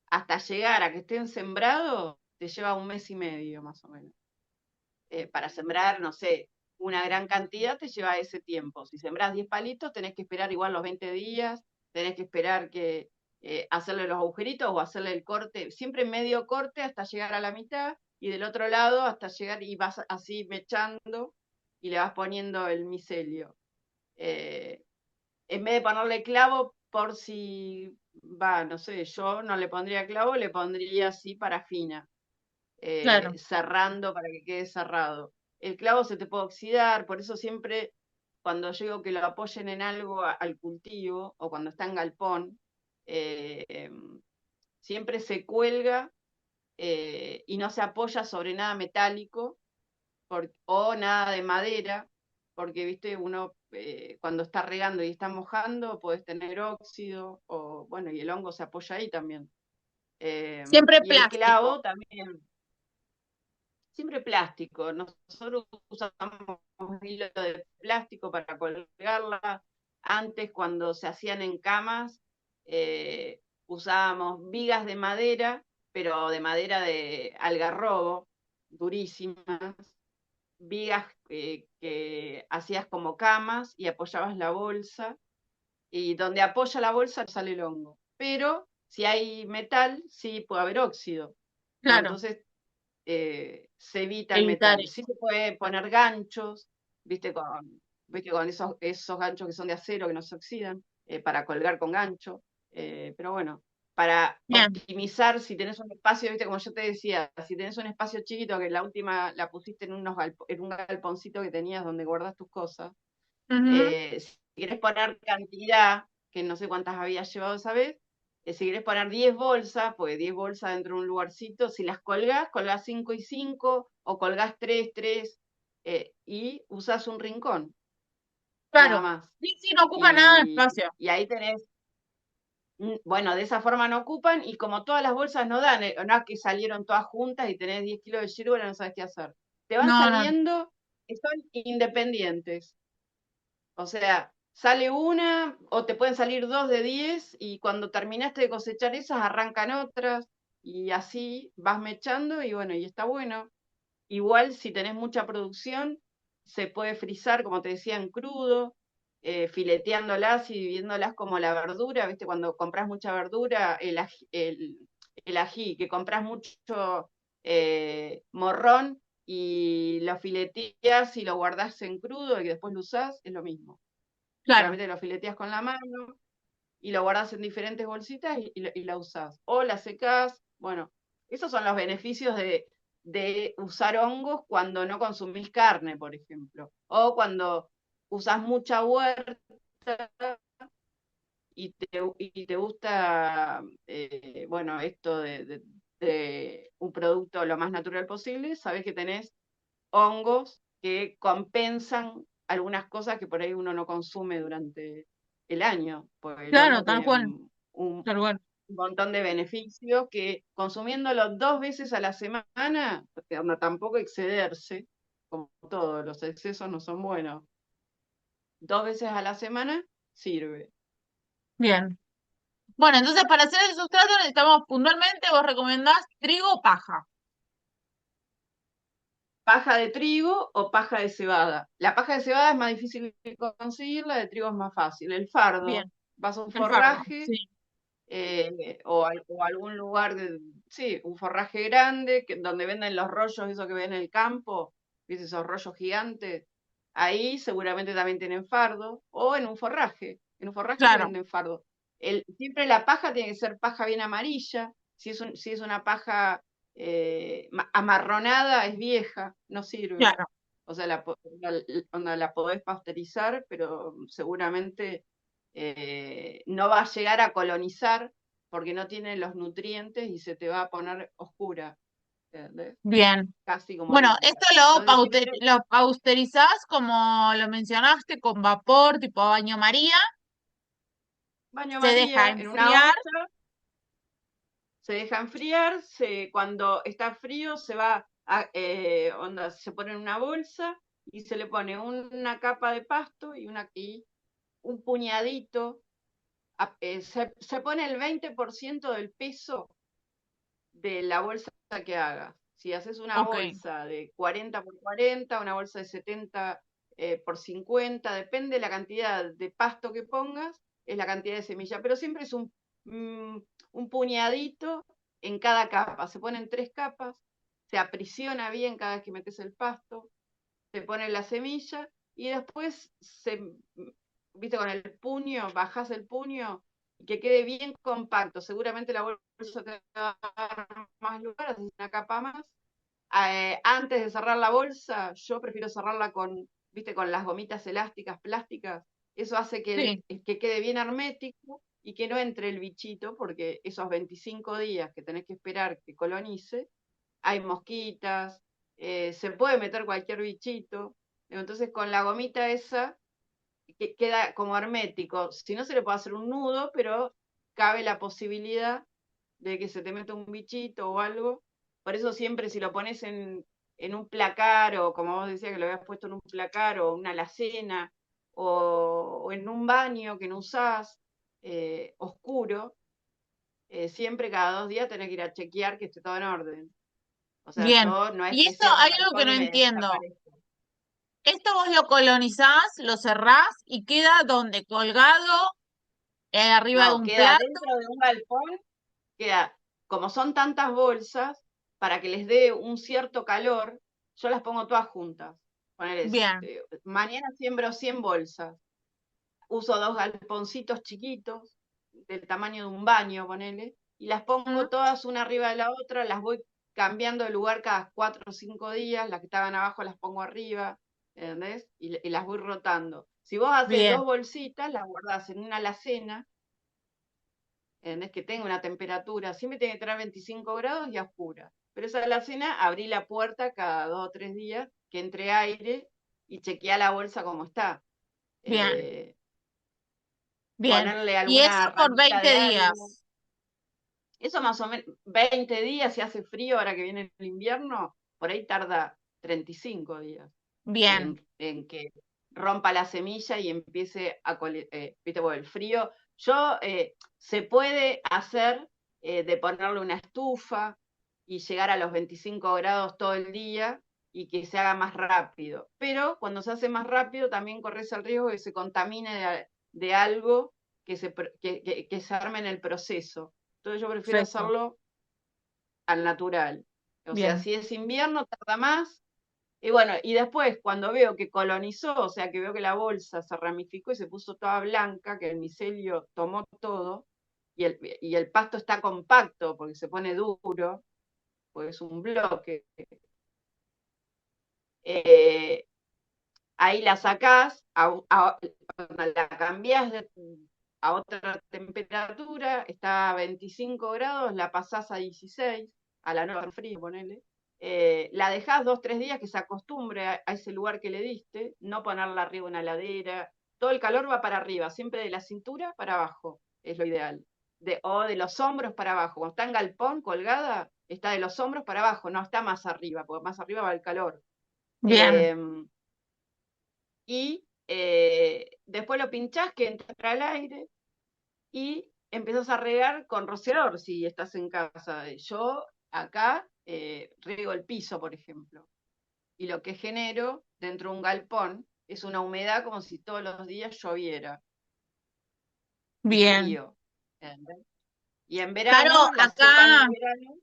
hasta llegar a que estén sembrados, te lleva 1 mes y medio más o menos. Para sembrar, no sé, una gran cantidad te lleva ese tiempo. Si sembrás 10 palitos, tenés que esperar igual los 20 días, tenés que esperar que hacerle los agujeritos o hacerle el corte, siempre medio corte hasta llegar a la mitad y del otro lado hasta llegar y vas así mechando y le vas poniendo el micelio. Eh, en vez de ponerle clavo, por si va, no sé, yo no le pondría clavo, le pondría así parafina, Claro, cerrando para que quede cerrado. El clavo se te puede oxidar, por eso siempre cuando yo digo que lo apoyen en algo al cultivo o cuando está en galpón, eh, siempre se cuelga, y no se apoya sobre nada metálico o nada de madera, porque viste, uno cuando está regando y está mojando, puedes tener óxido, o bueno, y el hongo se apoya ahí también. siempre Y el plástico. clavo también. Siempre plástico. Nosotros usamos hilo de plástico para colgarla. Antes, cuando se hacían en camas, usábamos vigas de madera, pero de madera de algarrobo, durísimas. Vigas que hacías como camas y apoyabas la bolsa. Y donde apoya la bolsa sale el hongo. Pero si hay metal, sí puede haber óxido. Claro, Entonces se evita el evitar metal. Sí eso. se puede poner ganchos, viste, con esos ganchos que son de acero que no se oxidan, para colgar con gancho. Pero bueno, para Bien. optimizar, si tenés un espacio, viste, como yo te decía, si tenés un espacio chiquito, que la última la pusiste en un galponcito que tenías donde guardas tus cosas, Ujú. si quieres poner cantidad, que no sé cuántas habías llevado esa vez, si quieres poner 10 bolsas, pues 10 bolsas dentro de un lugarcito, si las colgás 5 y 5, o colgás 3 3, y usás un rincón, nada Claro. más. Sí, sí, no ocupa nada de Y, espacio. y ahí tenés, bueno, de esa forma no ocupan, y como todas las bolsas no dan, no es que salieron todas juntas y tenés 10 kilos de yerba, no sabes qué hacer. Te van No, no. saliendo, que son independientes. O sea, sale una o te pueden salir dos de 10 y cuando terminaste de cosechar esas arrancan otras y así vas mechando y bueno, y está bueno. Igual si tenés mucha producción, se puede frizar, como te decía, en crudo, fileteándolas y dividiéndolas como la verdura, ¿viste? Cuando compras mucha verdura, el ají, que compras mucho morrón y lo fileteas y lo guardás en crudo y después lo usás, es lo mismo. Claro, Solamente lo fileteas con la mano y lo guardas en diferentes bolsitas y la usás. O la secás. Bueno, esos son los beneficios de usar hongos cuando no consumís carne, por ejemplo. O cuando usás mucha huerta y te gusta, bueno, esto de un producto lo más natural posible, sabés que tenés hongos que compensan algunas cosas que por ahí uno no consume durante el año, porque el claro, hongo tal tiene cual. un Tal cual. montón de beneficios que consumiéndolo 2 veces a la semana, porque onda, tampoco excederse, como todo, los excesos no son buenos. 2 veces a la semana sirve. Bien. Bueno, entonces para hacer el sustrato necesitamos puntualmente, vos recomendás trigo o paja. Paja de trigo o paja de cebada. La paja de cebada es más difícil de conseguir, la de trigo es más fácil. El fardo, Bien. vas a un El fardo, forraje sí, o algún lugar sí, un forraje grande donde venden los rollos, eso que ven en el campo, ¿viste? Esos rollos gigantes. Ahí seguramente también tienen fardo, o en un forraje te claro, venden fardo. Siempre la paja tiene que ser paja bien amarilla, si es una paja amarronada es vieja, no sirve. claro, O sea, la podés pasteurizar, pero seguramente no va a llegar a colonizar porque no tiene los nutrientes y se te va a poner oscura, ¿entendés? bien. Casi como Bueno, líquida. esto Entonces siempre lo pasteurizás como lo mencionaste, con vapor, tipo baño María, baño se deja María en una enfriar, olla, se deja enfriar, cuando está frío se va se pone en una bolsa y se le pone una capa de pasto y un puñadito. Se pone el 20% del peso de la bolsa que hagas. Si haces una ok, bolsa de 40 por 40, una bolsa de 70 por 50, depende de la cantidad de pasto que pongas, es la cantidad de semilla, pero siempre es mm, un puñadito en cada capa. Se ponen 3 capas, se aprisiona bien cada vez que metes el pasto, se pone la semilla y después viste, con el puño, bajás el puño y que quede bien compacto. Seguramente la bolsa te va a dar más lugar, haces una capa más. Antes de cerrar la bolsa, yo prefiero cerrarla viste, con las gomitas elásticas plásticas. Eso hace sí, que quede bien hermético y que no entre el bichito, porque esos 25 días que tenés que esperar que colonice, hay mosquitas, se puede meter cualquier bichito. Entonces con la gomita esa queda como hermético. Si no, se le puede hacer un nudo, pero cabe la posibilidad de que se te meta un bichito o algo. Por eso siempre si lo pones en un placar, o como vos decías que lo habías puesto en un placar, o una alacena, o en un baño que no usás, oscuro, siempre cada 2 días tenés que ir a chequear que esté todo en orden. O sea, bien. yo no es Y que esto cierro hay el algo que galpón no y me entiendo. desaparezco. Esto vos lo colonizás, lo cerrás y queda donde colgado, arriba de No, un queda plato. dentro de un galpón, queda, como son tantas bolsas, para que les dé un cierto calor, yo las pongo todas juntas. Ponele, Bien. mañana siembro 100 bolsas. Uso 2 galponcitos chiquitos, del tamaño de un baño, ponele, y las ¿Mm? pongo todas una arriba de la otra, las voy cambiando de lugar cada 4 o 5 días, las que estaban abajo las pongo arriba, ¿entendés? Y las voy rotando. Si vos haces Bien, 2 bolsitas, las guardás en una alacena, ¿entendés? Que tenga una temperatura, siempre tiene que tener 25 grados y a oscura. Pero esa alacena, abrí la puerta cada 2 o 3 días, que entre aire y chequeá la bolsa como está. bien, Eh, bien. Ponerle Y eso alguna por ramita 20 de algo. días. Eso más o menos, 20 días, si hace frío ahora que viene el invierno, por ahí tarda 35 días Bien, en que rompa la semilla y empiece viste, bueno, el frío. Se puede hacer de ponerle una estufa y llegar a los 25 grados todo el día y que se haga más rápido. Pero cuando se hace más rápido también corres el riesgo de que se contamine de algo que se arme en el proceso. Entonces yo prefiero perfecto. hacerlo al natural. O sea, Bien, si es invierno tarda más. Y bueno, y después cuando veo que colonizó, o sea, que veo que la bolsa se ramificó y se puso toda blanca, que el micelio tomó todo, y el pasto está compacto porque se pone duro, porque es un bloque, eh, ahí la sacás, la cambiás a otra temperatura, está a 25 grados, la pasás a 16, a la noche frío, ponele. La dejás 2 o 3 días que se acostumbre a ese lugar que le diste, no ponerla arriba en una ladera. Todo el calor va para arriba, siempre de la cintura para abajo, es lo ideal. O de los hombros para abajo. Cuando está en galpón colgada, está de los hombros para abajo, no está más arriba, porque más arriba va el calor. bien, Em, y después lo pinchás que entra al aire y empezás a regar con rociador si estás en casa. Yo acá riego el piso, por ejemplo, y lo que genero dentro de un galpón es una humedad como si todos los días lloviera. y Bien. frío. ¿Entendés? Y en Caro, verano, la cepa en acá, el verano,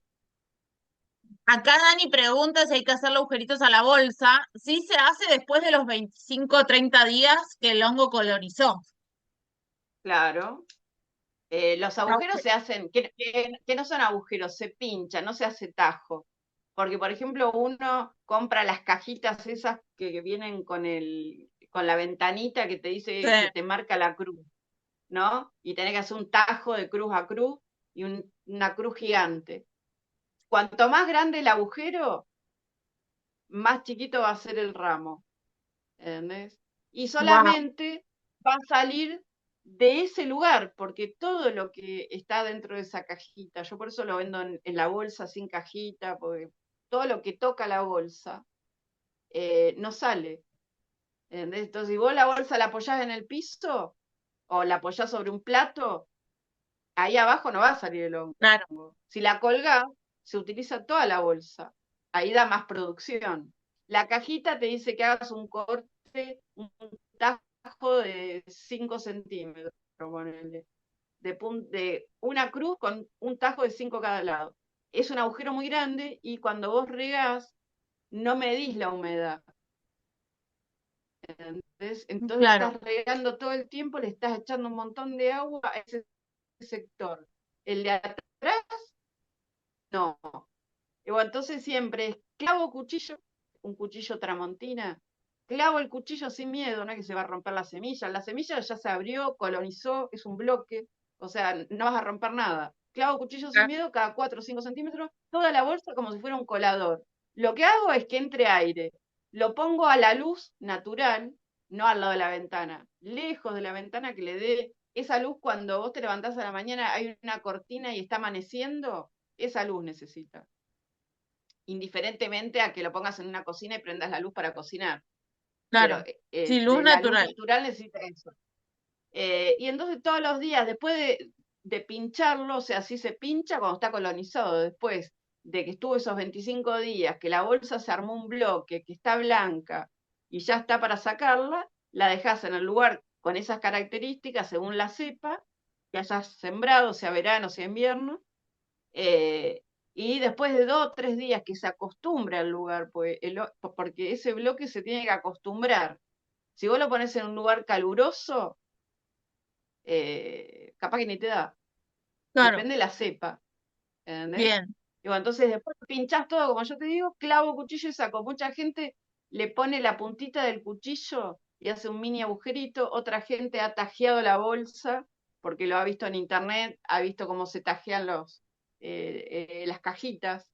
acá Dani pregunta si hay que hacerle agujeritos a la bolsa. Sí se hace después de los 25 o 30 días que el hongo colonizó. claro, los agujeros se hacen, que no son agujeros, se pinchan, no se hace tajo. Porque, por ejemplo, uno compra las cajitas esas que vienen con la ventanita que te Sí, dice, que te marca la cruz, ¿no? Y tenés que hacer un tajo de cruz a cruz y una cruz gigante. Cuanto más grande el agujero, más chiquito va a ser el ramo, ¿entendés? Y wow, solamente va a salir de ese lugar, porque todo lo que está dentro de esa cajita, yo por eso lo vendo en la bolsa sin cajita, porque todo lo que toca la bolsa no sale. ¿Entendés? Entonces, si vos la bolsa la apoyás en el piso o la apoyás sobre un plato, ahí abajo no va a salir el hongo. claro, Si la colgás, se utiliza toda la bolsa. Ahí da más producción. La cajita te dice que hagas un corte, un tajo de 5 centímetros, ponele, de una cruz con un tajo de 5 cada lado. Es un agujero muy grande y cuando vos regás, no medís la humedad. Entonces claro, estás regando todo el tiempo, le estás echando un montón de agua a ese sector. El de atrás, no. Y bueno, entonces siempre es clavo cuchillo, un cuchillo tramontina, clavo el cuchillo sin miedo, no es que se va a romper la semilla ya se abrió, colonizó, es un bloque, o sea, no vas a romper nada. Clavo cuchillo sin ah, miedo cada 4 o 5 centímetros, toda la bolsa como si fuera un colador. Lo que hago es que entre aire, lo pongo a la luz natural, no al lado de la ventana, lejos de la ventana que le dé esa luz cuando vos te levantás a la mañana, hay una cortina y está amaneciendo, esa luz necesita indiferentemente a que lo pongas en una cocina y prendas la luz para cocinar. Pero claro. Sí, luz la luz natural, natural necesita eso. Y entonces todos los días, después de pincharlo, o sea, así se pincha cuando está colonizado, después de que estuvo esos 25 días, que la bolsa se armó un bloque, que está blanca y ya está para sacarla, la dejas en el lugar con esas características según la cepa que hayas sembrado, sea verano, sea invierno, eh, y después de 2 o 3 días que se acostumbre al lugar, pues, porque ese bloque se tiene que acostumbrar. Si vos lo pones en un lugar caluroso, capaz que ni te da. claro, Depende de la cepa, ¿entendés? bien, Y bueno, entonces después pinchás todo, como yo te digo, clavo, cuchillo y saco. Mucha gente le pone la puntita del cuchillo y hace un mini agujerito. Otra gente ha tajeado la bolsa porque lo ha visto en internet, ha visto cómo se tajean las cajitas.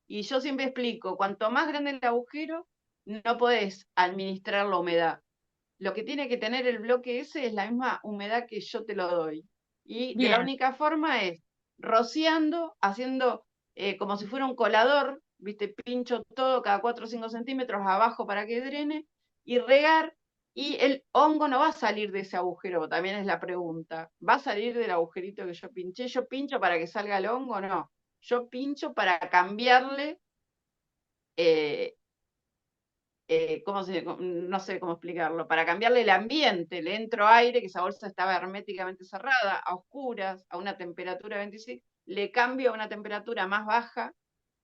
Y yo siempre explico, cuanto más grande el agujero, no podés administrar la humedad. Lo que tiene que tener el bloque ese es la misma humedad que yo te lo doy. Y de la bien, única forma es rociando, haciendo como si fuera un colador, ¿viste? Pincho todo cada 4 o 5 centímetros abajo para que drene y regar. Y el hongo no va a salir de ese agujero, también es la pregunta. ¿Va a salir del agujerito que yo pinché? ¿Yo pincho para que salga el hongo? No. Yo pincho para cambiarle eh, no sé cómo explicarlo, para cambiarle el ambiente, le entro aire, que esa bolsa estaba herméticamente cerrada, a oscuras, a una temperatura 26, le cambio a una temperatura más baja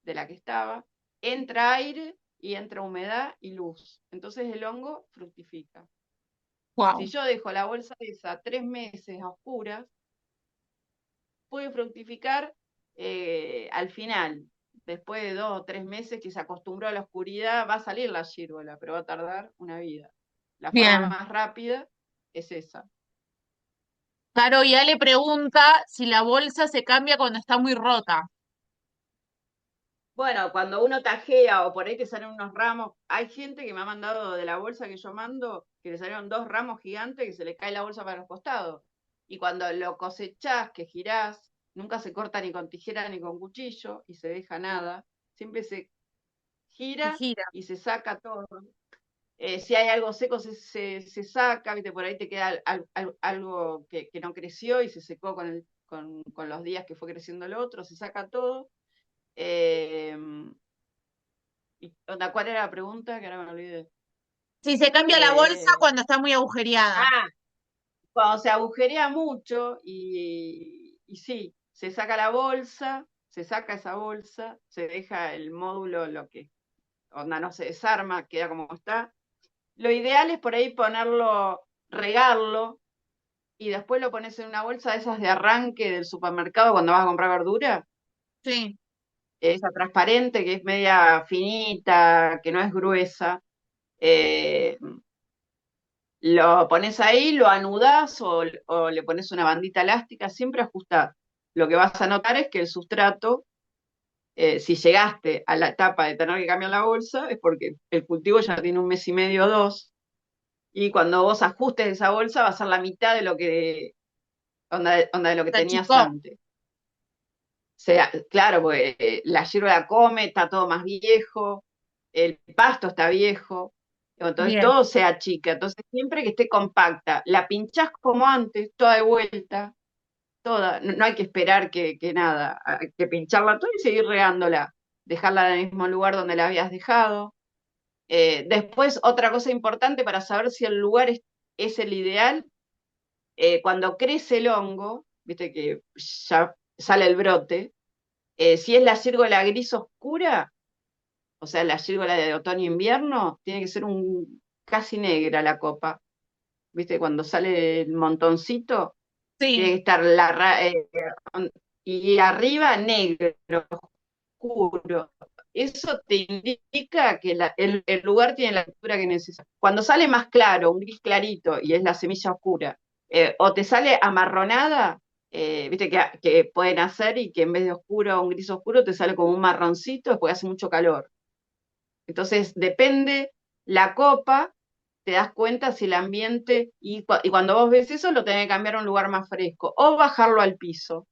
de la que estaba, entra aire y entra humedad y luz. Entonces el hongo fructifica. Si wow, yo dejo la bolsa esa 3 meses a oscuras, puede fructificar al final, después de 2 o 3 meses que se acostumbró a la oscuridad, va a salir la gírgola, pero va a tardar una vida. La forma bien. más rápida es esa. Caro ya le pregunta si la bolsa se cambia cuando está muy rota. Bueno, cuando uno tajea o por ahí te salen unos ramos, hay gente que me ha mandado de la bolsa que yo mando, que le salieron 2 ramos gigantes que se le cae la bolsa para los costados. Y cuando lo cosechás, que girás, nunca se corta ni con tijera ni con cuchillo y se deja nada. Siempre se Se gira gira. y se saca todo. Si hay algo seco, se saca, ¿viste? Por ahí te queda algo que no creció y se secó con los días que fue creciendo el otro, se saca todo. Eh, ¿Cuál era la pregunta? Que ahora me olvidé. Si se cambia la bolsa Eh, cuando está muy agujereada. ah, cuando se agujerea mucho y sí, se saca la bolsa, se saca esa bolsa, se deja el módulo, lo que onda no se desarma, queda como está. Lo ideal es por ahí ponerlo, regarlo, y después lo pones en una bolsa de esas de arranque del supermercado cuando vas a comprar verdura, Sí, esa transparente que es media finita, que no es gruesa. eh, lo pones ahí, lo anudás o le pones una bandita elástica, siempre ajustás. Lo que vas a notar es que el sustrato, si llegaste a la etapa de tener que cambiar la bolsa, es porque el cultivo ya tiene un mes y medio o dos, y cuando vos ajustes esa bolsa va a ser la mitad de lo que, onda de lo que está tenías chico. antes. Sea, claro, porque la hierba la come, está todo más viejo, el pasto está viejo, entonces Bien, todo se achica. Entonces, siempre que esté compacta, la pinchás como antes, toda de vuelta, toda, no hay que esperar que nada, hay que pincharla toda y seguir regándola, dejarla en el mismo lugar donde la habías dejado. Después, otra cosa importante para saber si el lugar es el ideal, cuando crece el hongo, viste que ya sale el brote, si es la círgola gris oscura, o sea, la círgola de otoño-invierno, tiene que ser casi negra la copa. ¿Viste? Cuando sale el montoncito, tiene sí, que estar y arriba negro, oscuro. Eso te indica que el lugar tiene la textura que necesita. Cuando sale más claro, un gris clarito, y es la semilla oscura, o te sale amarronada, viste que pueden hacer y que en vez de oscuro, un gris oscuro, te sale como un marroncito, porque hace mucho calor. Entonces, depende la copa, te das cuenta si el ambiente, y cuando vos ves eso, lo tenés que cambiar a un lugar más fresco, o bajarlo al piso.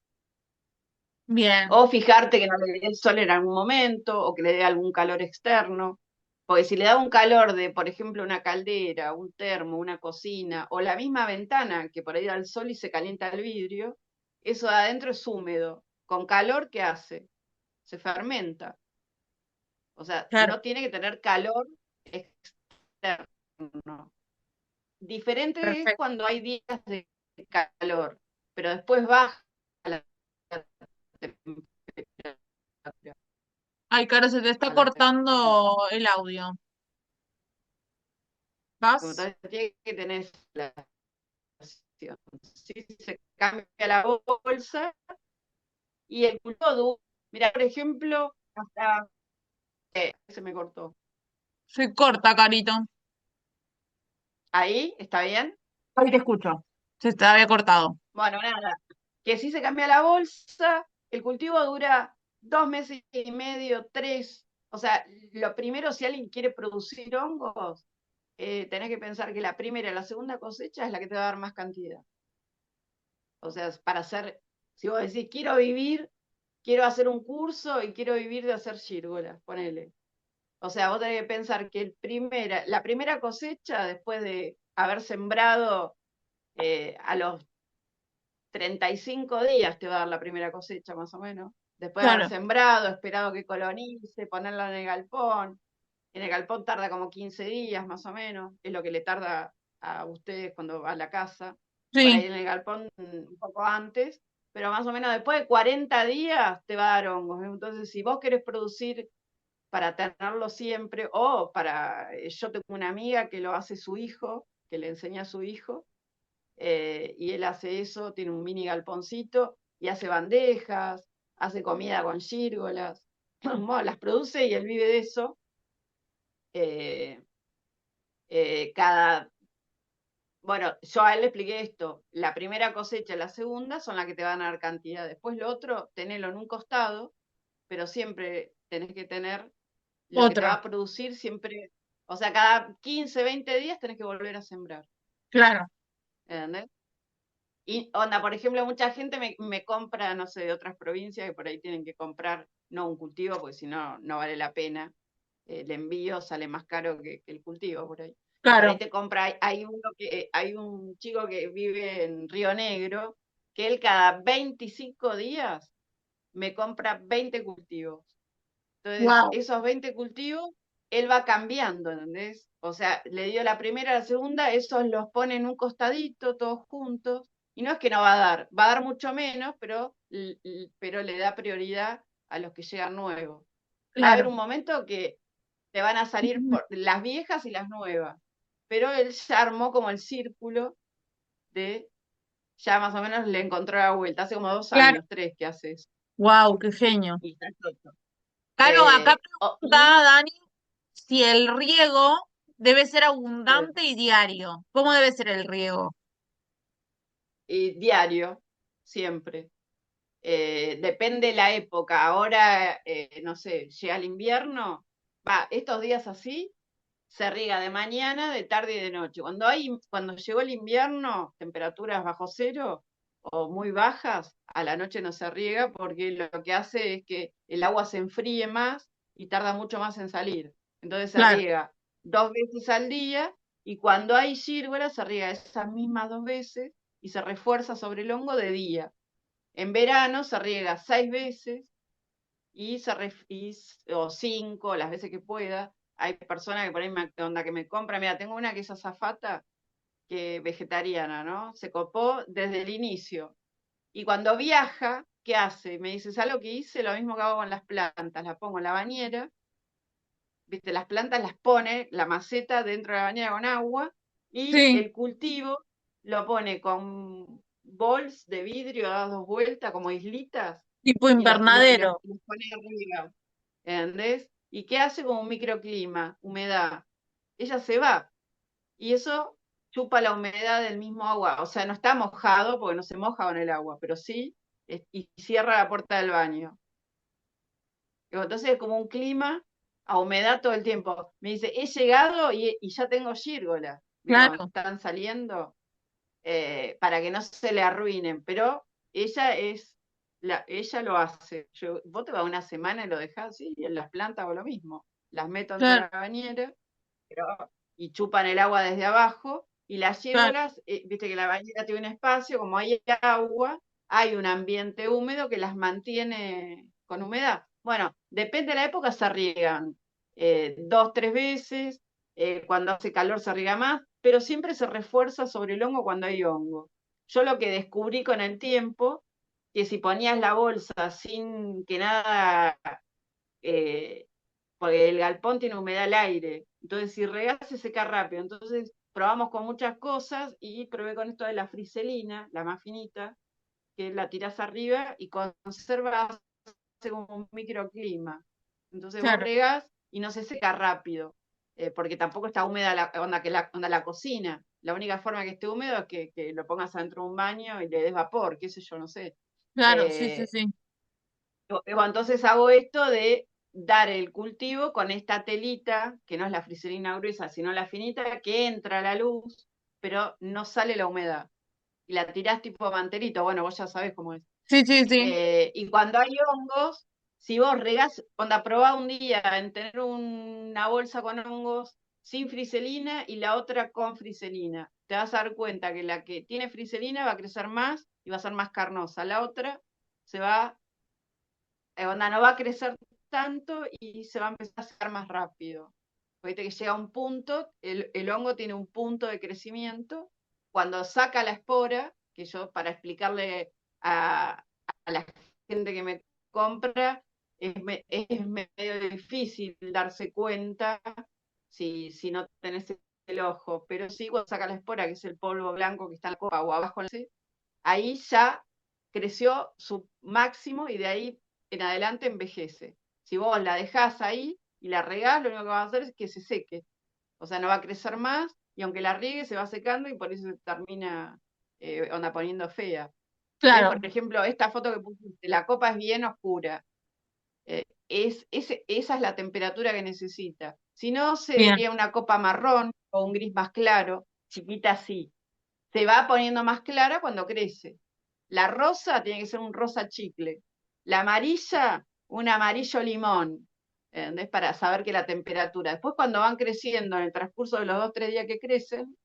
bien. O fijarte que no le dé el sol en algún momento o que le dé algún calor externo. Porque si le da un calor de, por ejemplo, una caldera, un termo, una cocina o la misma ventana que por ahí da el sol y se calienta el vidrio, eso de adentro es húmedo. Con calor, ¿qué hace? Se fermenta. O sea, Claro, no tiene que tener calor externo. Diferente es perfecto. cuando hay días de calor, pero después baja la temperatura. Ay, Caro, se te está A la cortando el audio. ¿Vas? Entonces tiene que tener la acción. Si se cambia la bolsa y el cultivo, mira, por ejemplo, hasta se me cortó. Se corta, Carito. Ahí, ¿está bien? Ahí te escucho. Se te había cortado. Bueno, nada, que si se cambia la bolsa, el cultivo dura 2 meses y medio, tres. O sea, lo primero, si alguien quiere producir hongos, tenés que pensar que la primera y la segunda cosecha es la que te va a dar más cantidad. O sea, para hacer, si vos decís, quiero hacer un curso y quiero vivir de hacer gírgolas, ponele. O sea, vos tenés que pensar que la primera cosecha, después de haber sembrado a los 35 días, te va a dar la primera cosecha, más o menos. Después de haber Claro, sembrado, esperado que colonice, ponerla en el galpón. En el galpón tarda como 15 días, más o menos. Es lo que le tarda a ustedes cuando va a la casa. Por sí, ahí en el galpón un poco antes, pero más o menos después de 40 días te va a dar hongos. Entonces, si vos querés producir para tenerlo siempre, o para, yo tengo una amiga que lo hace su hijo, que le enseña a su hijo, y él hace eso, tiene un mini galponcito y hace bandejas, hace comida con gírgolas, bueno, las produce y él vive de eso. eh, cada Bueno, yo a él le expliqué esto. La primera cosecha y la segunda son las que te van a dar cantidad. Después lo otro, tenelo en un costado, pero siempre tenés que tener lo que te va otra. a producir siempre. O sea, cada 15, 20 días tenés que volver a sembrar. Claro, ¿Entendés? Y onda, por ejemplo, mucha gente me compra, no sé, de otras provincias que por ahí tienen que comprar, no un cultivo, porque si no, no vale la pena. El envío sale más caro que el cultivo por ahí. Por ahí claro. te compra, hay un chico que vive en Río Negro, que él cada 25 días me compra 20 cultivos. Entonces, Wow. esos 20 cultivos él va cambiando, ¿entendés? O sea, le dio la primera, la segunda, esos los pone en un costadito, todos juntos, y no es que no va a dar mucho menos, pero le da prioridad a los que llegan nuevos. Va a haber Claro. un momento que te van a salir Ujú. por las viejas y las nuevas, pero él ya armó como el círculo de, ya más o menos le encontró la vuelta, hace como 2 años, 3 que hace eso, Wow, qué genio. y está chocho. Claro, acá Y pregunta Dani si el riego debe ser abundante y diario. ¿Cómo debe ser el riego? diario, siempre. Depende la época. Ahora, no sé, llega el invierno, va, estos días así, se riega de mañana, de tarde y de noche. Cuando llegó el invierno, temperaturas bajo cero o muy bajas, a la noche no se riega porque lo que hace es que el agua se enfríe más y tarda mucho más en salir. Entonces se Claro, riega 2 veces al día y cuando hay gírgola se riega esas mismas 2 veces y se refuerza sobre el hongo de día. En verano se riega 6 veces o 5, las veces que pueda. Hay personas que por ahí onda que me compran. Mira, tengo una que es azafata, que vegetariana, ¿no? Se copó desde el inicio. Y cuando viaja, ¿qué hace? Me dice, ¿sabes lo que hice? Lo mismo que hago con las plantas. Las pongo en la bañera, ¿viste? Las plantas las pone, la maceta dentro de la bañera con agua y sí, el cultivo lo pone con bols de vidrio dadas 2 vueltas, como islitas, tipo y invernadero. los pone arriba, ¿entendés? ¿Y qué hace como un microclima? Humedad. Ella se va y eso chupa la humedad del mismo agua. O sea, no está mojado porque no se moja con el agua, pero sí, y cierra la puerta del baño. Entonces es como un clima a humedad todo el tiempo. Me dice, he llegado y ya tengo gírgola. ¿Viste? Cuando Claro, están saliendo, para que no se le arruinen. Pero ella ella lo hace. Vos te vas una semana y lo dejás así, y en las plantas hago lo mismo. Las meto dentro de claro, la bañera y chupan el agua desde abajo. Y las claro, gírgolas, viste que la bañera tiene un espacio, como hay agua, hay un ambiente húmedo que las mantiene con humedad. Bueno, depende de la época, se riegan 2, 3 veces, cuando hace calor se riega más, pero siempre se refuerza sobre el hongo cuando hay hongo. Yo lo que descubrí con el tiempo, que si ponías la bolsa sin que nada, eh, porque el galpón tiene humedad al aire, entonces si regás se seca rápido. Entonces probamos con muchas cosas y probé con esto de la friselina, la más finita, que la tirás arriba y conserva como un microclima. Entonces vos claro, regás y no se seca rápido, porque tampoco está húmeda la cocina. La única forma que esté húmedo es que lo pongas adentro de un baño y le des vapor, qué sé yo, no sé. claro, sí, sí, Eh, sí. entonces hago esto de dar el cultivo con esta telita, que no es la friselina gruesa, sino la finita, que entra la luz, pero no sale la humedad. Y la tirás tipo mantelito, bueno, vos ya sabés cómo es. Sí, sí, sí. Y cuando hay hongos, si vos regás, onda, probá un día en tener una bolsa con hongos sin friselina y la otra con friselina. Te vas a dar cuenta que la que tiene friselina va a crecer más y va a ser más carnosa. La otra se va onda, no va a crecer tanto y se va a empezar a secar más rápido. Fíjate que llega un punto, el hongo tiene un punto de crecimiento, cuando saca la espora, que yo para explicarle a la gente que me compra, es medio difícil darse cuenta si no tenés el ojo, pero sí cuando saca la espora, que es el polvo blanco que está en la copa o abajo, ahí ya creció su máximo y de ahí en adelante envejece. Si vos la dejás ahí y la regás, lo único que va a hacer es que se seque. O sea, no va a crecer más y aunque la riegue se va secando y por eso se termina onda poniendo fea. ¿Ves? Por Claro, ejemplo, esta foto que pusiste, la copa es bien oscura. Esa es la temperatura que necesita. Si no, bien, sería una copa marrón o un gris más claro, chiquita así. Se va poniendo más clara cuando crece. La rosa tiene que ser un rosa chicle. La amarilla, un amarillo limón. ¿Entendés? Para saber que la temperatura. Después, cuando van creciendo en el transcurso de los 2, 3 días que crecen,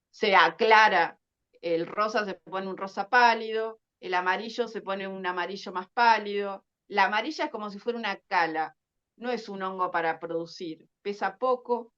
se aclara. El rosa se pone un rosa pálido, el amarillo se pone un amarillo más pálido. La amarilla es como si fuera una cala. no es un hongo para producir, pesa poco,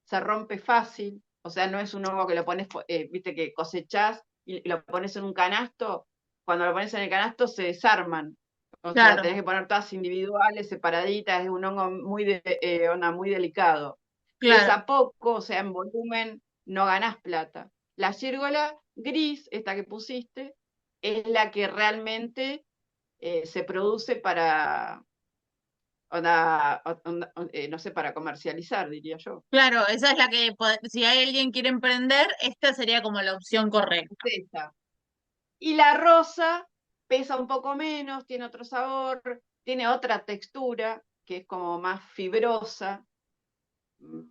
se rompe fácil, o sea, no es un hongo que lo pones, viste que cosechás y lo pones en un canasto, cuando lo pones en el canasto se desarman, o sea, Claro, tenés que poner todas individuales, separaditas, es un hongo muy delicado. claro, Pesa poco, o sea, en volumen no ganás plata. La gírgola gris, esta que pusiste, es la que realmente se produce para, no sé, para comercializar, diría yo. claro, esa es la que, si hay alguien quiere emprender, esta sería como la opción correcta. Es esa. Y la rosa pesa un poco menos, tiene otro sabor, tiene otra textura, que es como más fibrosa. Mm,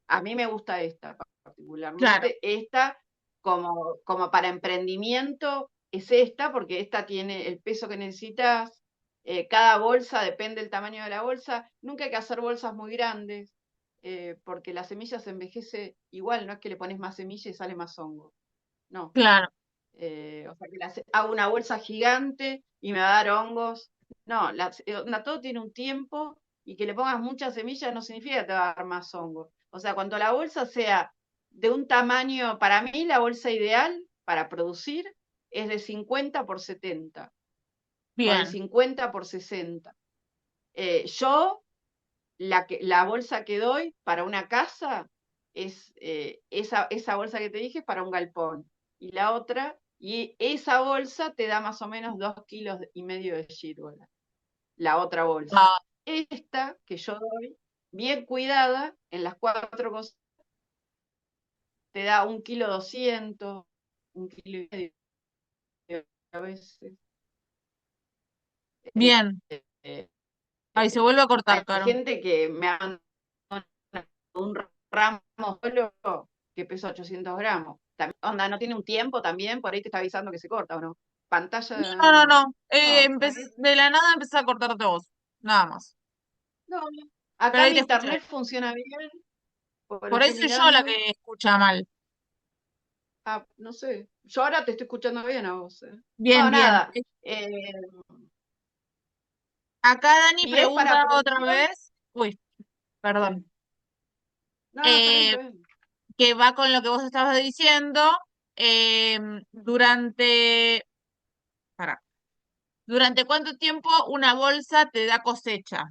A mí me gusta esta Claro, particularmente. Esta, como para emprendimiento, es esta, porque esta tiene el peso que necesitas. Cada bolsa depende del tamaño de la bolsa. Nunca hay que hacer bolsas muy grandes, porque la semilla se envejece igual, no es que le pones más semilla y sale más hongo. No. claro, O sea, que hago una bolsa gigante y me va a dar hongos. No, todo tiene un tiempo y que le pongas muchas semillas no significa que te va a dar más hongos. O sea, cuando la bolsa sea de un tamaño, para mí la bolsa ideal para producir es de 50 por 70 o de bien, 50 por 60. Yo, la bolsa que doy para una casa es esa bolsa que te dije es para un galpón. Y la otra, y esa bolsa te da más o menos 2,5 kilos de gírgola. La otra bolsa. ah, Esta que yo doy, bien cuidada, en las cuatro cosas, te da 1,2 kilos, 1,5 kilos a veces. bien. Eh, Ahí se vuelve a cortar, Hay Caro. gente que me ha un ramo solo que pesa 800 gramos. Onda, no tiene un tiempo también, por ahí te está avisando que se corta o no. No, Pantalla, no, no, no. no, De la nada empecé a cortarte vos. Nada más. no, no. Pero Acá ahí mi te escuché. internet funciona bien, porque lo Por ahí estoy soy yo la mirando. que escucha mal. Ah, no sé. Yo ahora te estoy escuchando bien a vos. Bien, Bueno, bien. nada. Acá Dani Si es para pregunta otra producción, vez. Uy, sí. perdón. No, no, está bien, Eh, está bien. que va con lo que vos estabas diciendo. Durante. Pará. ¿Durante cuánto tiempo una bolsa te da cosecha?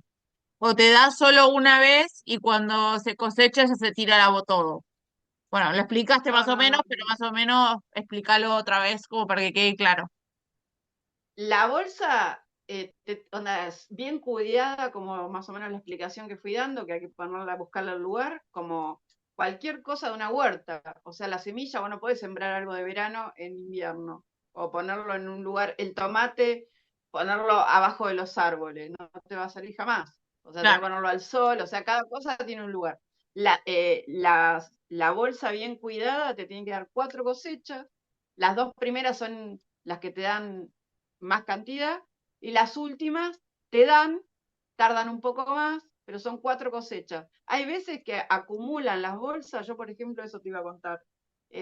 ¿O te da solo una vez y cuando se cosecha ya se tira todo? Bueno, lo explicaste No, más o no, menos, no. pero más o menos explícalo otra vez como para que quede claro. La bolsa, onda, es bien cuidada, como más o menos la explicación que fui dando, que hay que ponerla, buscarla al lugar, como cualquier cosa de una huerta. O sea, la semilla, vos no podés sembrar algo de verano en invierno, o ponerlo en un lugar, el tomate, ponerlo abajo de los árboles, no te va a salir jamás. O sea, tenés que Claro, ponerlo al sol, o sea, cada cosa tiene un lugar. La bolsa bien cuidada te tiene que dar 4 cosechas. Las dos primeras son las que te dan más cantidad, y las últimas te dan, tardan un poco más, pero son 4 cosechas. Hay veces que acumulan las bolsas, yo por ejemplo eso te iba a contar.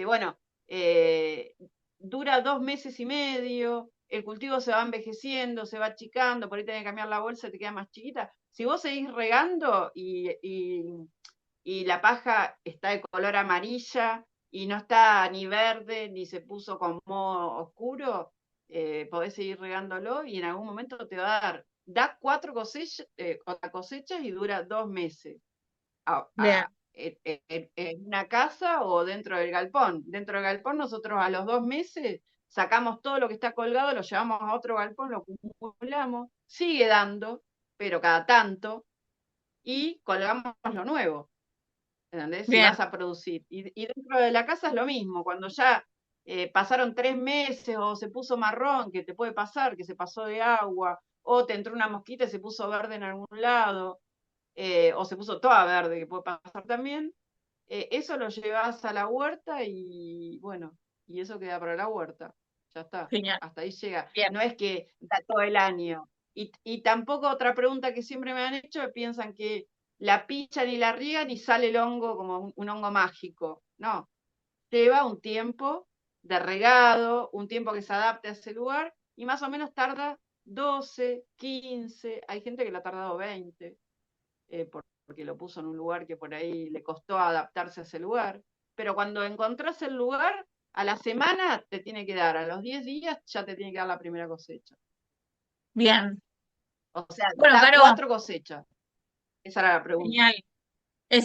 Bueno, eh, dura 2 meses y medio, el cultivo se va envejeciendo, se va achicando, por ahí tenés que cambiar la bolsa y te queda más chiquita. Si vos seguís regando y la paja está de color amarilla y no está ni verde ni se puso con moho oscuro, podés seguir regándolo y en algún momento te va a dar. Da 4 cosechas y dura 2 meses bien, en una casa o dentro del galpón. Dentro del galpón nosotros a los 2 meses sacamos todo lo que está colgado, lo llevamos a otro galpón, lo acumulamos, sigue dando, pero cada tanto, y colgamos lo nuevo. ¿Entendés? Si bien, vas a producir. Y dentro de la casa es lo mismo, cuando ya pasaron 3 meses o se puso marrón, que te puede pasar, que se pasó de agua, o te entró una mosquita y se puso verde en algún lado, o se puso toda verde, que puede pasar también, eso lo llevas a la huerta y bueno, y eso queda para la huerta. Ya está, genial, hasta ahí llega. bien, No es que da todo el año. Y tampoco otra pregunta que siempre me han hecho, piensan que la pichan y la riegan y sale el hongo como un hongo mágico. No, lleva un tiempo de regado, un tiempo que se adapte a ese lugar y más o menos tarda 12, 15, hay gente que lo ha tardado 20. porque lo puso en un lugar que por ahí le costó adaptarse a ese lugar. Pero cuando encontrás el lugar, a la semana te tiene que dar, a los 10 días ya te tiene que dar la primera cosecha. Bien. O sea, Bueno, da Caro, 4 cosechas. Esa era la pregunta. genial. Es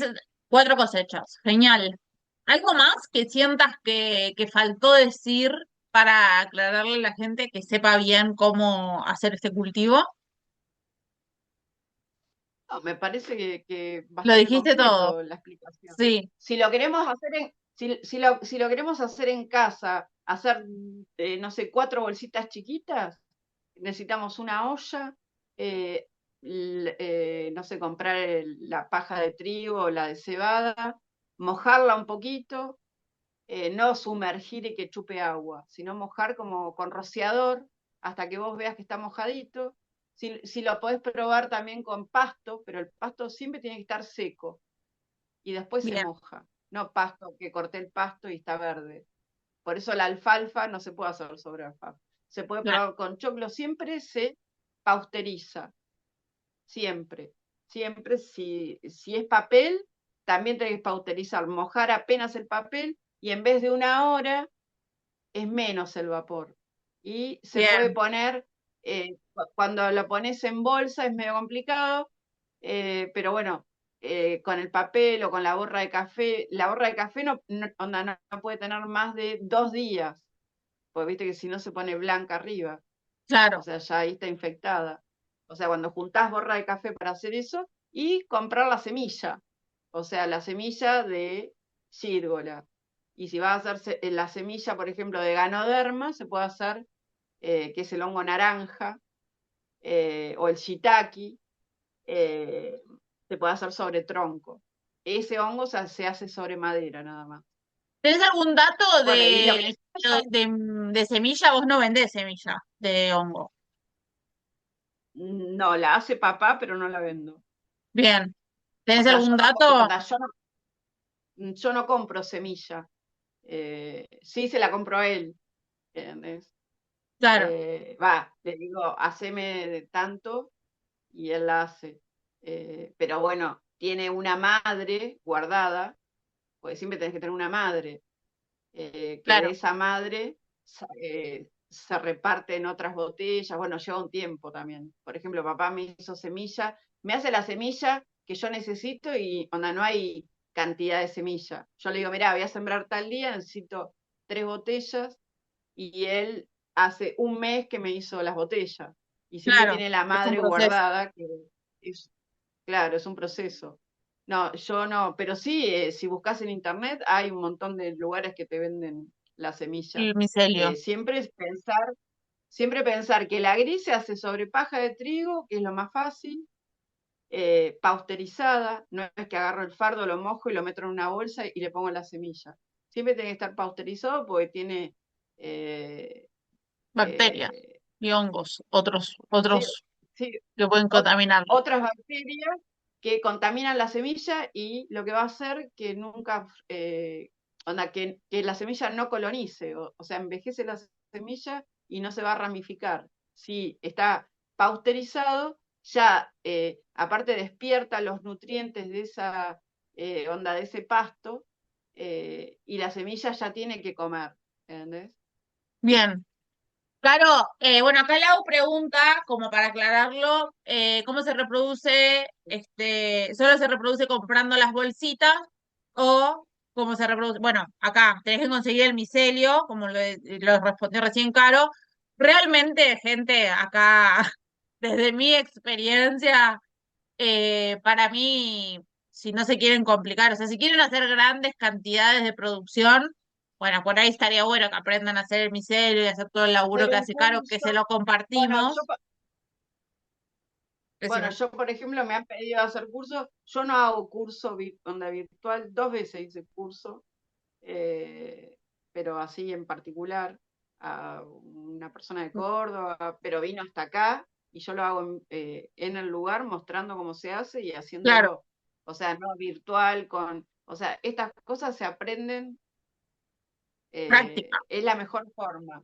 4 cosechas, genial. ¿Algo más que sientas que faltó decir para aclararle a la gente que sepa bien cómo hacer este cultivo? No, me parece que Lo bastante dijiste todo, completo la explicación. sí, Si lo queremos hacer si lo queremos hacer en casa, hacer, no sé, 4 bolsitas chiquitas, necesitamos una olla, eh, no sé, comprar la paja de trigo o la de cebada, mojarla un poquito, no sumergir y que chupe agua, sino mojar como con rociador hasta que vos veas que está mojadito. Si lo podés probar también con pasto, pero el pasto siempre tiene que estar seco y después se bien, moja, no pasto que corté el pasto y está verde. Por eso la alfalfa no se puede hacer sobre alfalfa. Se puede claro, probar con choclo, siempre se pausteriza, siempre. Siempre, si es papel, también tenés que pausterizar, mojar apenas el papel y en vez de 1 hora es menos el vapor. Y se puede bien, poner, cuando lo pones en bolsa es medio complicado, pero bueno, con el papel o con la borra de café no puede tener más de 2 días, porque viste que si no se pone blanca arriba, o claro, sea, ya ahí está infectada. O sea, cuando juntás borra de café para hacer eso, y comprar la semilla, o sea, la semilla de gírgola. Y si vas a hacer la semilla, por ejemplo, de ganoderma, se puede hacer, que es el hongo naranja, o el shiitake, eh, se puede hacer sobre tronco. Ese hongo se hace sobre madera nada más. ¿tenés algún dato Bueno, y lo que necesitas, de semilla? Vos no vendés semilla de hongo. no, la hace papá, pero no la vendo. Bien, O ¿tenés sea, algún dato? yo no compro semilla. Sí se la compro a él, ¿entendés? Claro, Le digo, haceme de tanto y él la hace. Pero bueno, tiene una madre guardada, porque siempre tenés que tener una madre, que de claro, esa madre se reparte en otras botellas. Bueno, lleva un tiempo también. Por ejemplo, papá me hizo semilla, me hace la semilla que yo necesito y onda, no hay cantidad de semilla. Yo le digo, mirá, voy a sembrar tal día, necesito 3 botellas y él hace un mes que me hizo las botellas y siempre claro, tiene la es un madre proceso. guardada, que es, claro, es un proceso. No, yo no, pero sí, si buscas en internet hay un montón de lugares que te venden la semilla. El micelio. Siempre pensar que la gris se hace sobre paja de trigo, que es lo más fácil, pausterizada, no es que agarro el fardo, lo mojo y lo meto en una bolsa y le pongo la semilla. Siempre tiene que estar pausterizado porque tiene, eh, Bacterias eh, y hongos, sí, otros sí, que pueden contaminar. otras bacterias que contaminan la semilla y lo que va a hacer que nunca, onda, que la semilla no colonice, o sea, envejece la semilla y no se va a ramificar. Si está pausterizado, ya aparte despierta los nutrientes de esa onda, de ese pasto, y la semilla ya tiene que comer, ¿entendés? Bien. Claro, bueno, acá Lau pregunta, como para aclararlo, ¿cómo se reproduce? ¿Solo se reproduce comprando las bolsitas o cómo se reproduce? Bueno, acá tenés que conseguir el micelio, como lo respondió recién Caro. Realmente, gente, acá, desde mi experiencia, para mí, si no se quieren complicar, o sea, si quieren hacer grandes cantidades de producción, bueno, por ahí estaría bueno que aprendan a hacer el micelio y hacer todo el laburo Hacer que un hace Caro, que curso. se lo Bueno, compartimos. Bueno, Decime. yo, por ejemplo, me han pedido hacer cursos. Yo no hago curso onda virtual, 2 veces hice curso, eh, pero así en particular a una persona de Córdoba, pero vino hasta acá y yo lo hago en el lugar mostrando cómo se hace y Claro, haciéndolo. O sea, no virtual o sea, estas cosas se aprenden, práctica. es la mejor forma.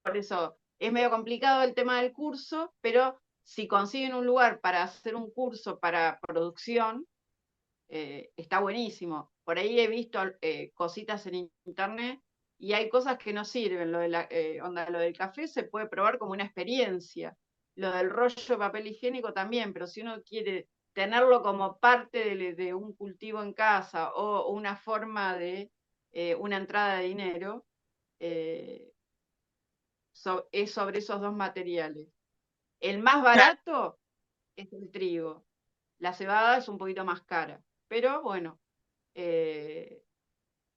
Por eso es medio complicado el tema del curso, pero si consiguen un lugar para hacer un curso para producción, está buenísimo. Por ahí he visto cositas en internet y hay cosas que no sirven. Lo del café se puede probar como una experiencia. Lo del rollo de papel higiénico también, pero si uno quiere tenerlo como parte de un cultivo en casa o una forma de una entrada de dinero, eh, es sobre esos dos materiales. El más Claro. barato es el trigo. La cebada es un poquito más cara, pero bueno, eh,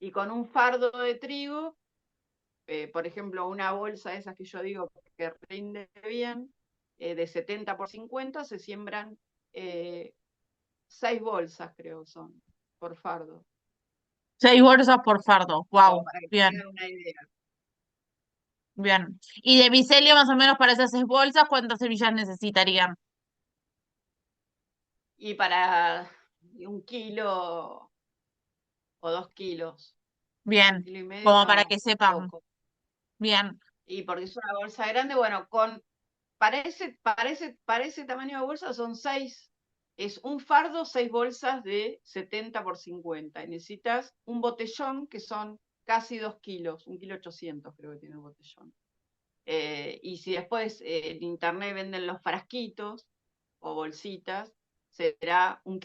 y con un fardo de trigo, por ejemplo, una bolsa de esas que yo digo que rinde bien, de 70 por 50, se siembran 6 bolsas, creo son, por fardo, 6 bolsas por fardo. como Wow, para que bien, tengan una idea. bien. Y de micelio más o menos para esas 6 bolsas, ¿cuántas semillas necesitarían? Y para 1 kilo o 2 kilos, un Bien, kilo y medio como para no, que sepan. poco. Bien, Y porque es una bolsa grande, bueno, para ese tamaño de bolsa son 6, es un fardo, 6 bolsas de 70 por 50. Y necesitas un botellón que son casi 2 kilos, 1,8 kilos creo que tiene el botellón. Y si después en internet venden los frasquitos o bolsitas, será 1,5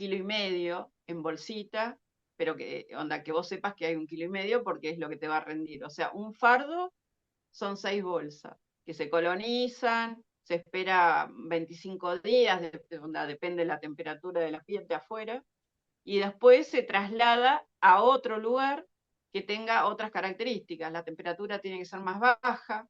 kilos en bolsita, pero que vos sepas que hay 1,5 kilos porque es lo que te va a rendir. O sea, un fardo son 6 bolsas que se colonizan, se espera 25 días, depende de la temperatura de la piel de afuera, y después se traslada a otro lugar que tenga otras características. La temperatura tiene que ser más baja,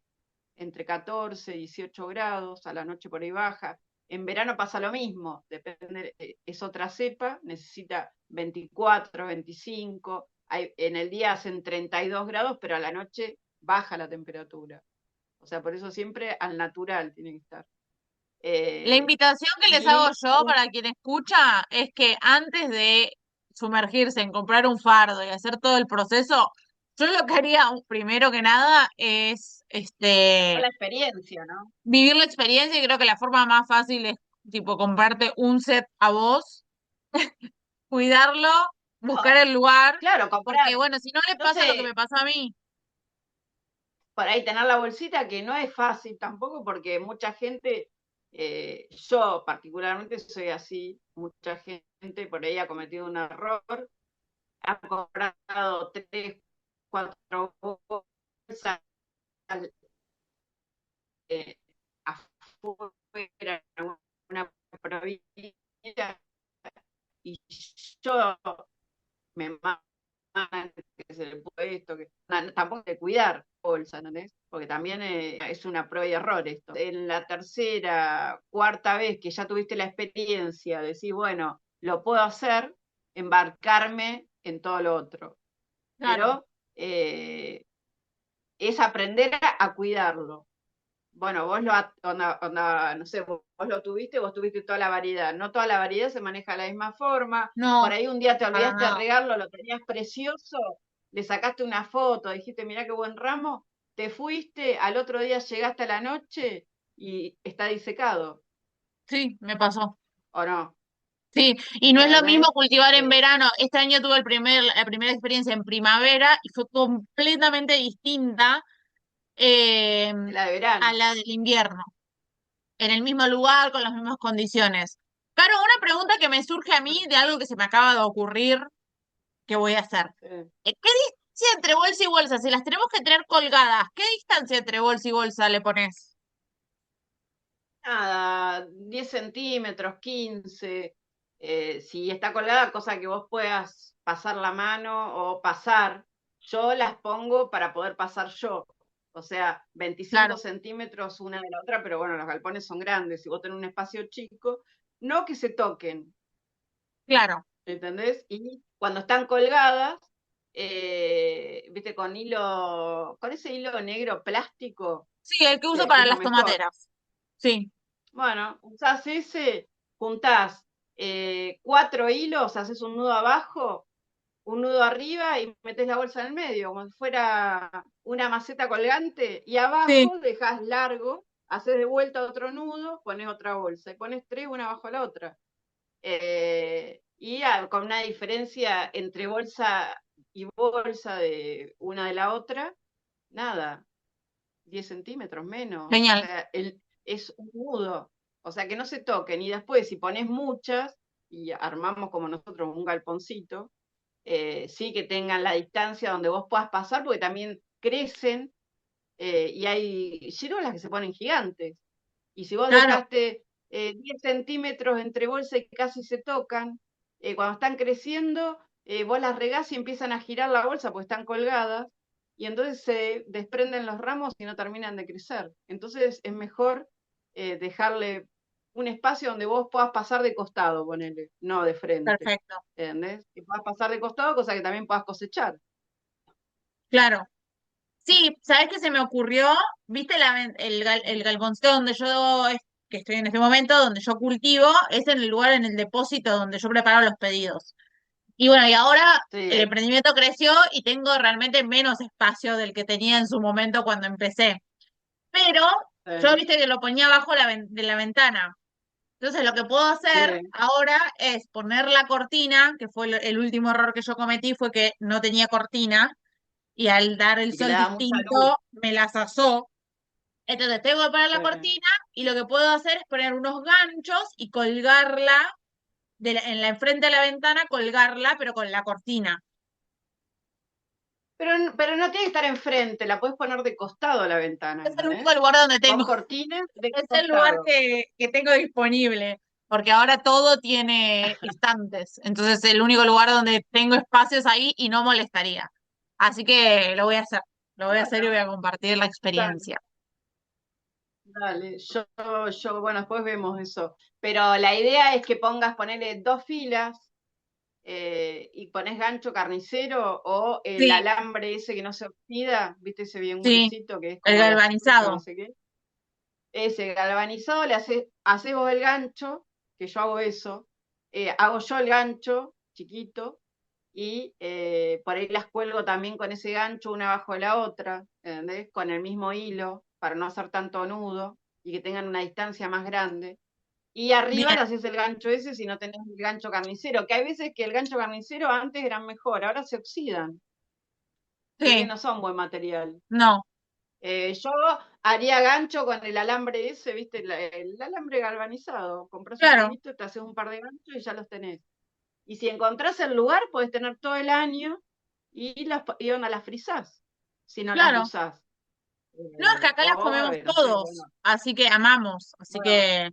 entre 14 y 18 grados, a la noche por ahí baja. En verano pasa lo mismo, depende, es otra cepa, necesita 24, 25, en el día hacen 32 grados, pero a la noche baja la temperatura. O sea, por eso siempre al natural tiene que estar. la Eh, invitación que les hago y yo para quien escucha es que antes de sumergirse en comprar un fardo y hacer todo el proceso, yo lo que haría primero que nada es la experiencia, ¿no? vivir la experiencia y creo que la forma más fácil es tipo comprarte un set a vos, cuidarlo, buscar No, el lugar, claro, porque comprar, bueno, si no le no pasa lo que sé, me pasó a mí. por ahí tener la bolsita, que no es fácil tampoco, porque mucha gente, yo particularmente soy así, mucha gente por ahí ha cometido un error, ha comprado 3, 4 bolsas eh, afuera, en una provincia, y yo me mandan que se le puede esto, que no, tampoco de cuidar bolsa, ¿entendés? Porque también es una prueba y error esto. En la tercera, cuarta vez que ya tuviste la experiencia, decís, bueno, lo puedo hacer, embarcarme en todo lo otro. Claro, Pero es aprender a cuidarlo. Bueno, no sé, vos lo tuviste, vos tuviste toda la variedad. No toda la variedad se maneja de la misma forma. Por no, ahí un día te para olvidaste de nada. regarlo, lo tenías precioso, le sacaste una foto, dijiste, mirá qué buen ramo, te fuiste, al otro día llegaste a la noche y está disecado, Sí, me pasó. ¿o no? Sí, y no es lo mismo ¿Entendés? cultivar en Eh, verano. Este año tuve la primera experiencia en primavera y fue completamente distinta eh, la de a verano. la del invierno, en el mismo lugar, con las mismas condiciones. Caro, una pregunta que me surge a mí de algo que se me acaba de ocurrir que voy a hacer. Sí. ¿Qué distancia entre bolsa y bolsa? Si las tenemos que tener colgadas, ¿qué distancia entre bolsa y bolsa le pones? Nada, 10 centímetros, 15, si está colgada, cosa que vos puedas pasar la mano o pasar. Yo las pongo para poder pasar yo. O sea, 25 Claro, centímetros una de la otra, pero bueno, los galpones son grandes. Si vos tenés un espacio chico, no que se toquen, claro. ¿entendés? Y cuando están colgadas, viste, con ese hilo negro plástico, Sí, el que uso que para es lo las mejor. tomateras. Sí, Bueno, usás ese, juntás 4 hilos, haces un nudo abajo, un nudo arriba y metés la bolsa en el medio, como si fuera una maceta colgante, y sí, abajo dejás largo, haces de vuelta otro nudo, pones otra bolsa, y pones tres una bajo la otra. Con una diferencia entre bolsa y bolsa de una de la otra, nada, 10 centímetros menos. O Genial. sea, es un nudo. O sea, que no se toquen. Y después, si pones muchas, y armamos como nosotros un galponcito, sí que tengan la distancia donde vos puedas pasar, porque también crecen y hay ciruelas que se ponen gigantes. Y si vos Claro, dejaste 10 centímetros entre bolsa y casi se tocan, cuando están creciendo, vos las regás y empiezan a girar la bolsa porque están colgadas, y entonces se desprenden los ramos y no terminan de crecer. Entonces es mejor dejarle un espacio donde vos puedas pasar de costado, ponele, no de frente. perfecto. ¿Entendés? Que puedas pasar de costado, cosa que también puedas cosechar. Claro. Sí, ¿sabes qué se me ocurrió? ¿Viste el galponcito donde que estoy en este momento, donde yo cultivo? Es en el lugar, en el depósito donde yo preparo los pedidos. Y bueno, y ahora Sí, el emprendimiento creció y tengo realmente menos espacio del que tenía en su momento cuando empecé. Pero yo, sí, viste que lo ponía abajo de la ventana. Entonces lo que puedo hacer sí, ahora es poner la cortina, que fue el último error que yo cometí, fue que no tenía cortina y al dar el y que sol le da mucha luz. distinto me las asó. Entonces tengo que poner la Sí. cortina y lo que puedo hacer es poner unos ganchos y colgarla en la enfrente de la ventana, colgarla, pero con la cortina. Pero no tiene que estar enfrente, la puedes poner de costado a la ventana, Es el único ¿entendés? lugar donde Vos tengo, cortines de es el lugar costado. que tengo disponible, porque ahora todo tiene estantes. Entonces el único lugar donde tengo espacios ahí y no molestaría. Así que lo voy a hacer. Lo voy a hacer y Bueno, voy a compartir la dale, experiencia. dale. Bueno, después vemos eso. Pero la idea es que ponele dos filas y pones gancho carnicero o el Sí, alambre ese que no se oxida, ¿viste ese bien sí, gruesito que es el como de acero, no galvanizado. sé qué? Ese galvanizado haces vos el gancho, que yo hago eso, hago yo el gancho chiquito y por ahí las cuelgo también con ese gancho una bajo la otra, ¿entendés? Con el mismo hilo para no hacer tanto nudo y que tengan una distancia más grande. Y arriba Bien, le haces el gancho ese si no tenés el gancho carnicero, que hay veces que el gancho carnicero antes eran mejor, ahora se oxidan, se ve que sí, no son buen material. no, Yo haría gancho con el alambre ese, ¿viste? El alambre galvanizado. Compras un claro, kilito, te haces un par de ganchos y ya los tenés. Y si encontrás el lugar, podés tener todo el año y onda, las frizás, si no las claro. usás. No, es que acá las O, comemos no sé, bueno, todos, así que amamos, así bueno, que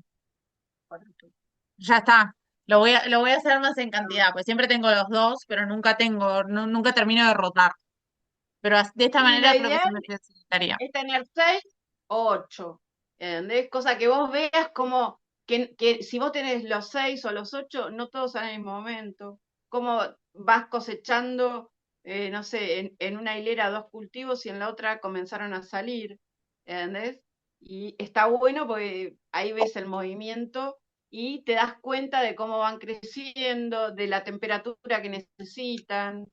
por eso. ya está. Lo voy a hacer más en cantidad, pues siempre tengo los dos, pero nunca tengo, nunca termino de rotar. Pero de esta Y lo manera creo que se ideal me facilitaría. es tener 6 o 8, ¿entendés? Cosa que vos veas como que si vos tenés los 6 o los 8, no todos salen en el mismo momento. Cómo vas cosechando, no sé, en una hilera dos cultivos y en la otra comenzaron a salir, ¿entendés? Y está bueno porque ahí ves el movimiento y te das cuenta de cómo van creciendo, de la temperatura que necesitan.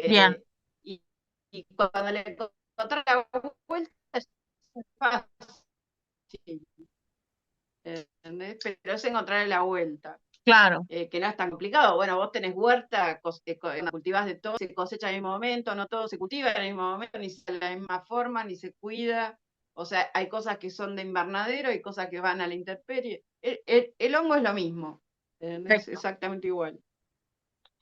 Bien, eh, y, y cuando le encontrás la vuelta es fácil, ¿entendés? Pero es encontrarle la vuelta, claro, que no es tan complicado. Bueno, vos tenés huerta, cultivás de todo, se cosecha al mismo momento, no todo se cultiva al mismo momento, ni de la misma forma, ni se cuida. O sea, hay cosas que son de invernadero y cosas que van a la intemperie. El hongo es lo mismo, ¿entendés? perfecto. Exactamente igual.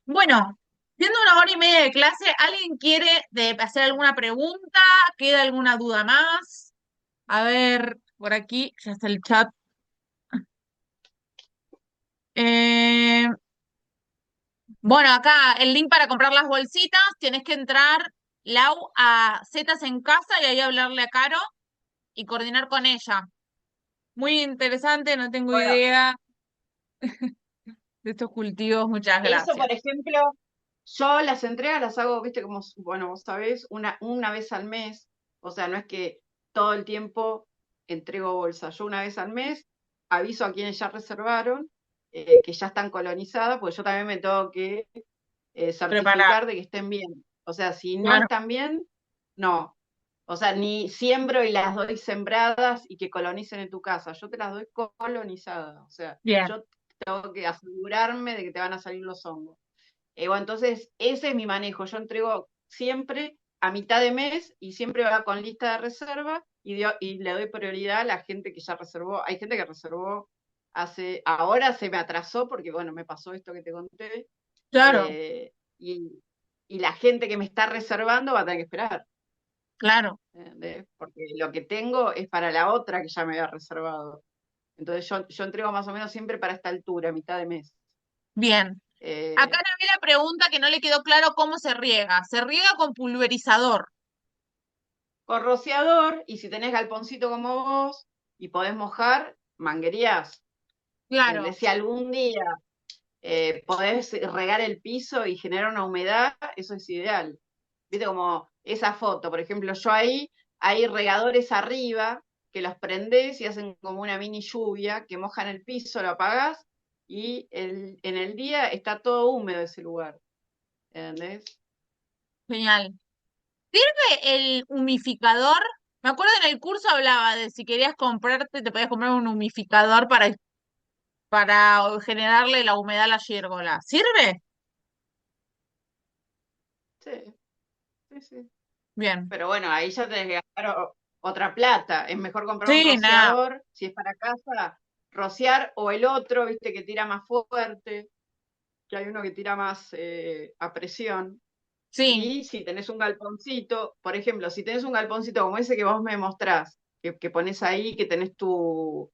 Bueno, siendo una hora y media de clase, ¿alguien quiere hacer alguna pregunta? ¿Queda alguna duda más? A ver, por aquí ya está el chat. Eh, bueno, acá el link para comprar las bolsitas, tienes que entrar, Lau, a Zetas en Casa y ahí hablarle a Caro y coordinar con ella. Muy interesante, no tengo Bueno, idea de estos cultivos, muchas eso, por gracias. ejemplo, yo las entregas las hago, viste, como, bueno, vos sabés, una vez al mes. O sea, no es que todo el tiempo entrego bolsa. Yo una vez al mes aviso a quienes ya reservaron, que ya están colonizadas, porque yo también me tengo que Preparar, certificar de que estén bien. O sea, si no claro, están bien, no. O sea, ni siembro y las doy sembradas y que colonicen en tu casa. Yo te las doy colonizadas. O sea, Bien, yo tengo que asegurarme de que te van a salir los hongos. Bueno, entonces, ese es mi manejo. Yo entrego siempre a mitad de mes y siempre va con lista de reserva y le doy prioridad a la gente que ya reservó. Hay gente que reservó ahora se me atrasó porque, bueno, me pasó esto que te conté. claro, eh, y, y la gente que me está reservando va a tener que esperar. claro, ¿Entendés? Porque lo que tengo es para la otra que ya me había reservado. Entonces yo entrego más o menos siempre para esta altura, mitad de mes. bien. Acá Eh, le vi la pregunta que no le quedó claro cómo se riega. Se riega con pulverizador. con rociador, y si tenés galponcito como vos y podés mojar, manguerías. Claro, Si algún día podés regar el piso y generar una humedad, eso es ideal. Viste como esa foto, por ejemplo, yo ahí hay regadores arriba que los prendés y hacen como una mini lluvia que mojan el piso, lo apagás y en el día está todo húmedo ese lugar. ¿Entendés? genial. ¿Sirve el humificador? Me acuerdo en el curso hablaba de si querías comprarte, te podías comprar un humificador para generarle la humedad a la gírgola. ¿Sirve? Sí, sí, sí. Bien. Pero bueno, ahí ya tenés que gastar otra plata. Es mejor comprar un Sí, nada. rociador, si es para casa, rociar o el otro, viste, que tira más fuerte, que hay uno que tira más a presión. Sí, Y si tenés un galponcito, por ejemplo, si tenés un galponcito como ese que vos me mostrás, que pones ahí, que tenés tu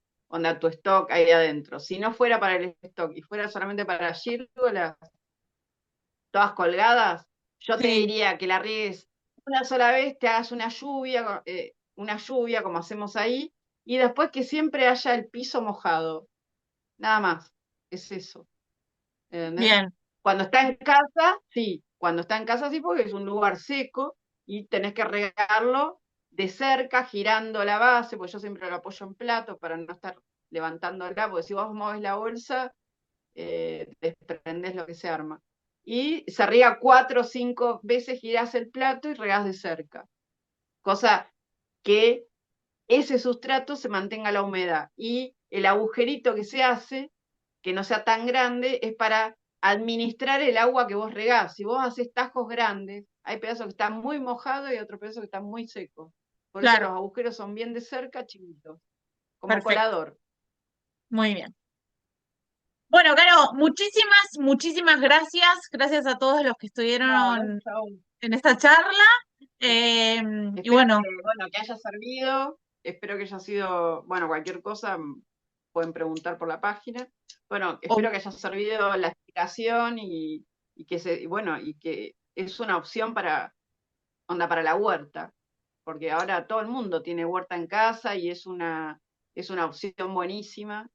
stock ahí adentro. Si no fuera para el stock y fuera solamente para gírgolas, todas colgadas, yo te sí, diría que la riegues una sola vez, te hagas una lluvia como hacemos ahí, y después que siempre haya el piso mojado. Nada más, es eso. ¿Entendés? bien, Cuando está en casa, sí. Cuando está en casa, sí, porque es un lugar seco y tenés que regarlo de cerca, girando la base, porque yo siempre lo apoyo en plato para no estar levantándola, porque si vos moves la bolsa, desprendés lo que se arma. Y se riega 4 o 5 veces, girás el plato y regás de cerca. Cosa que ese sustrato se mantenga la humedad. Y el agujerito que se hace, que no sea tan grande, es para administrar el agua que vos regás. Si vos haces tajos grandes, hay pedazos que están muy mojados y otros pedazos que están muy secos. Por eso los claro, agujeros son bien de cerca, chiquitos, como perfecto. colador. Muy bien. Bueno, Caro, muchísimas gracias. Gracias a todos los que No, estuvieron chao. en esta charla. Y Espero bueno, que, bueno, que haya servido, espero que haya sido, bueno, cualquier cosa pueden preguntar por la página. Bueno, espero que haya servido la explicación y bueno, y que es una opción para la huerta, porque ahora todo el mundo tiene huerta en casa y es una opción buenísima.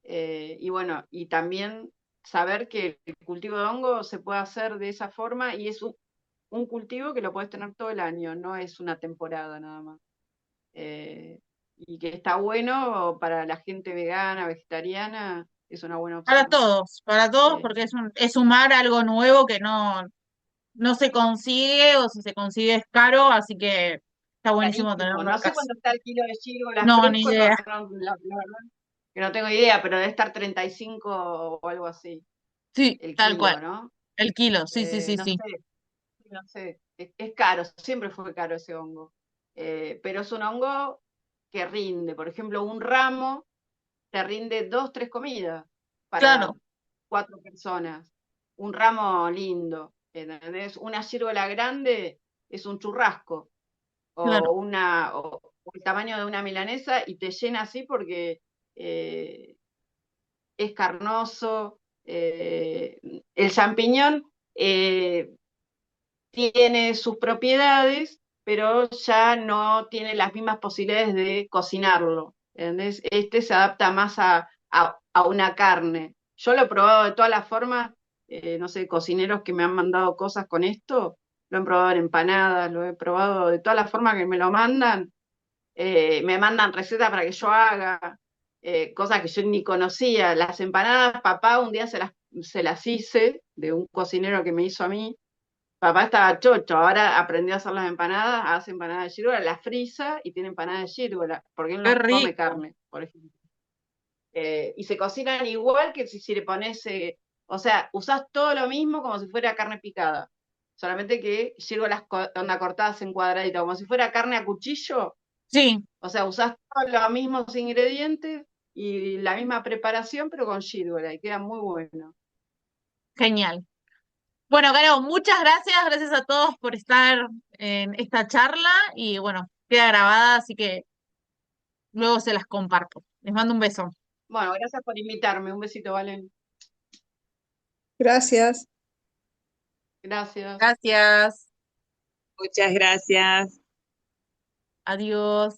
Y bueno, y también saber que el cultivo de hongo se puede hacer de esa forma y es un cultivo que lo puedes tener todo el año, no es una temporada nada más. Y que está bueno para la gente vegana, vegetariana, es una buena opción. para todos, Eh, porque es sumar algo nuevo que no se consigue o si se consigue es caro, así que está buenísimo Carísimo. tenerlo en No sé casa. cuánto está el kilo de gírgolas No, ni fresco, idea. la verdad que no tengo idea, pero debe estar 35 o algo así, Sí, el tal cual. kilo, ¿no? El kilo, sí, sí, sí, No sí. sé, no sé. Es caro, siempre fue caro ese hongo. Pero es un hongo que rinde. Por ejemplo, un ramo te rinde 2, 3 comidas para Claro, 4 personas. Un ramo lindo, ¿entendés? Una ciruela grande es un churrasco claro, o el tamaño de una milanesa y te llena así porque eh, es carnoso. El champiñón eh, tiene sus propiedades, pero ya no tiene las mismas posibilidades de cocinarlo. ¿Entendés? Este se adapta más a una carne. Yo lo he probado de todas las formas, no sé, cocineros que me han mandado cosas con esto, lo he probado en empanadas, lo he probado de todas las formas que me lo mandan, me mandan recetas para que yo haga, cosas que yo ni conocía. Las empanadas, papá un día se las hice de un cocinero que me hizo a mí, papá estaba chocho, ahora aprendió a hacer las empanadas, hace empanadas de gírgola, las frisa y tiene empanadas de gírgola, porque él Qué no come rico. carne, por ejemplo. Y se cocinan igual que si le pones, o sea, usás todo lo mismo como si fuera carne picada, solamente que gírgolas onda cortadas en cuadradito, como si fuera carne a cuchillo, Sí, o sea, usás todos los mismos ingredientes y la misma preparación, pero con gírgola, y queda muy bueno. genial. Bueno, Caro, muchas gracias, gracias a todos por estar en esta charla y bueno, queda grabada, así que luego se las comparto. Les mando un beso. Bueno, gracias por invitarme, un besito, Valen. Gracias. Gracias. Gracias. Muchas gracias. Adiós.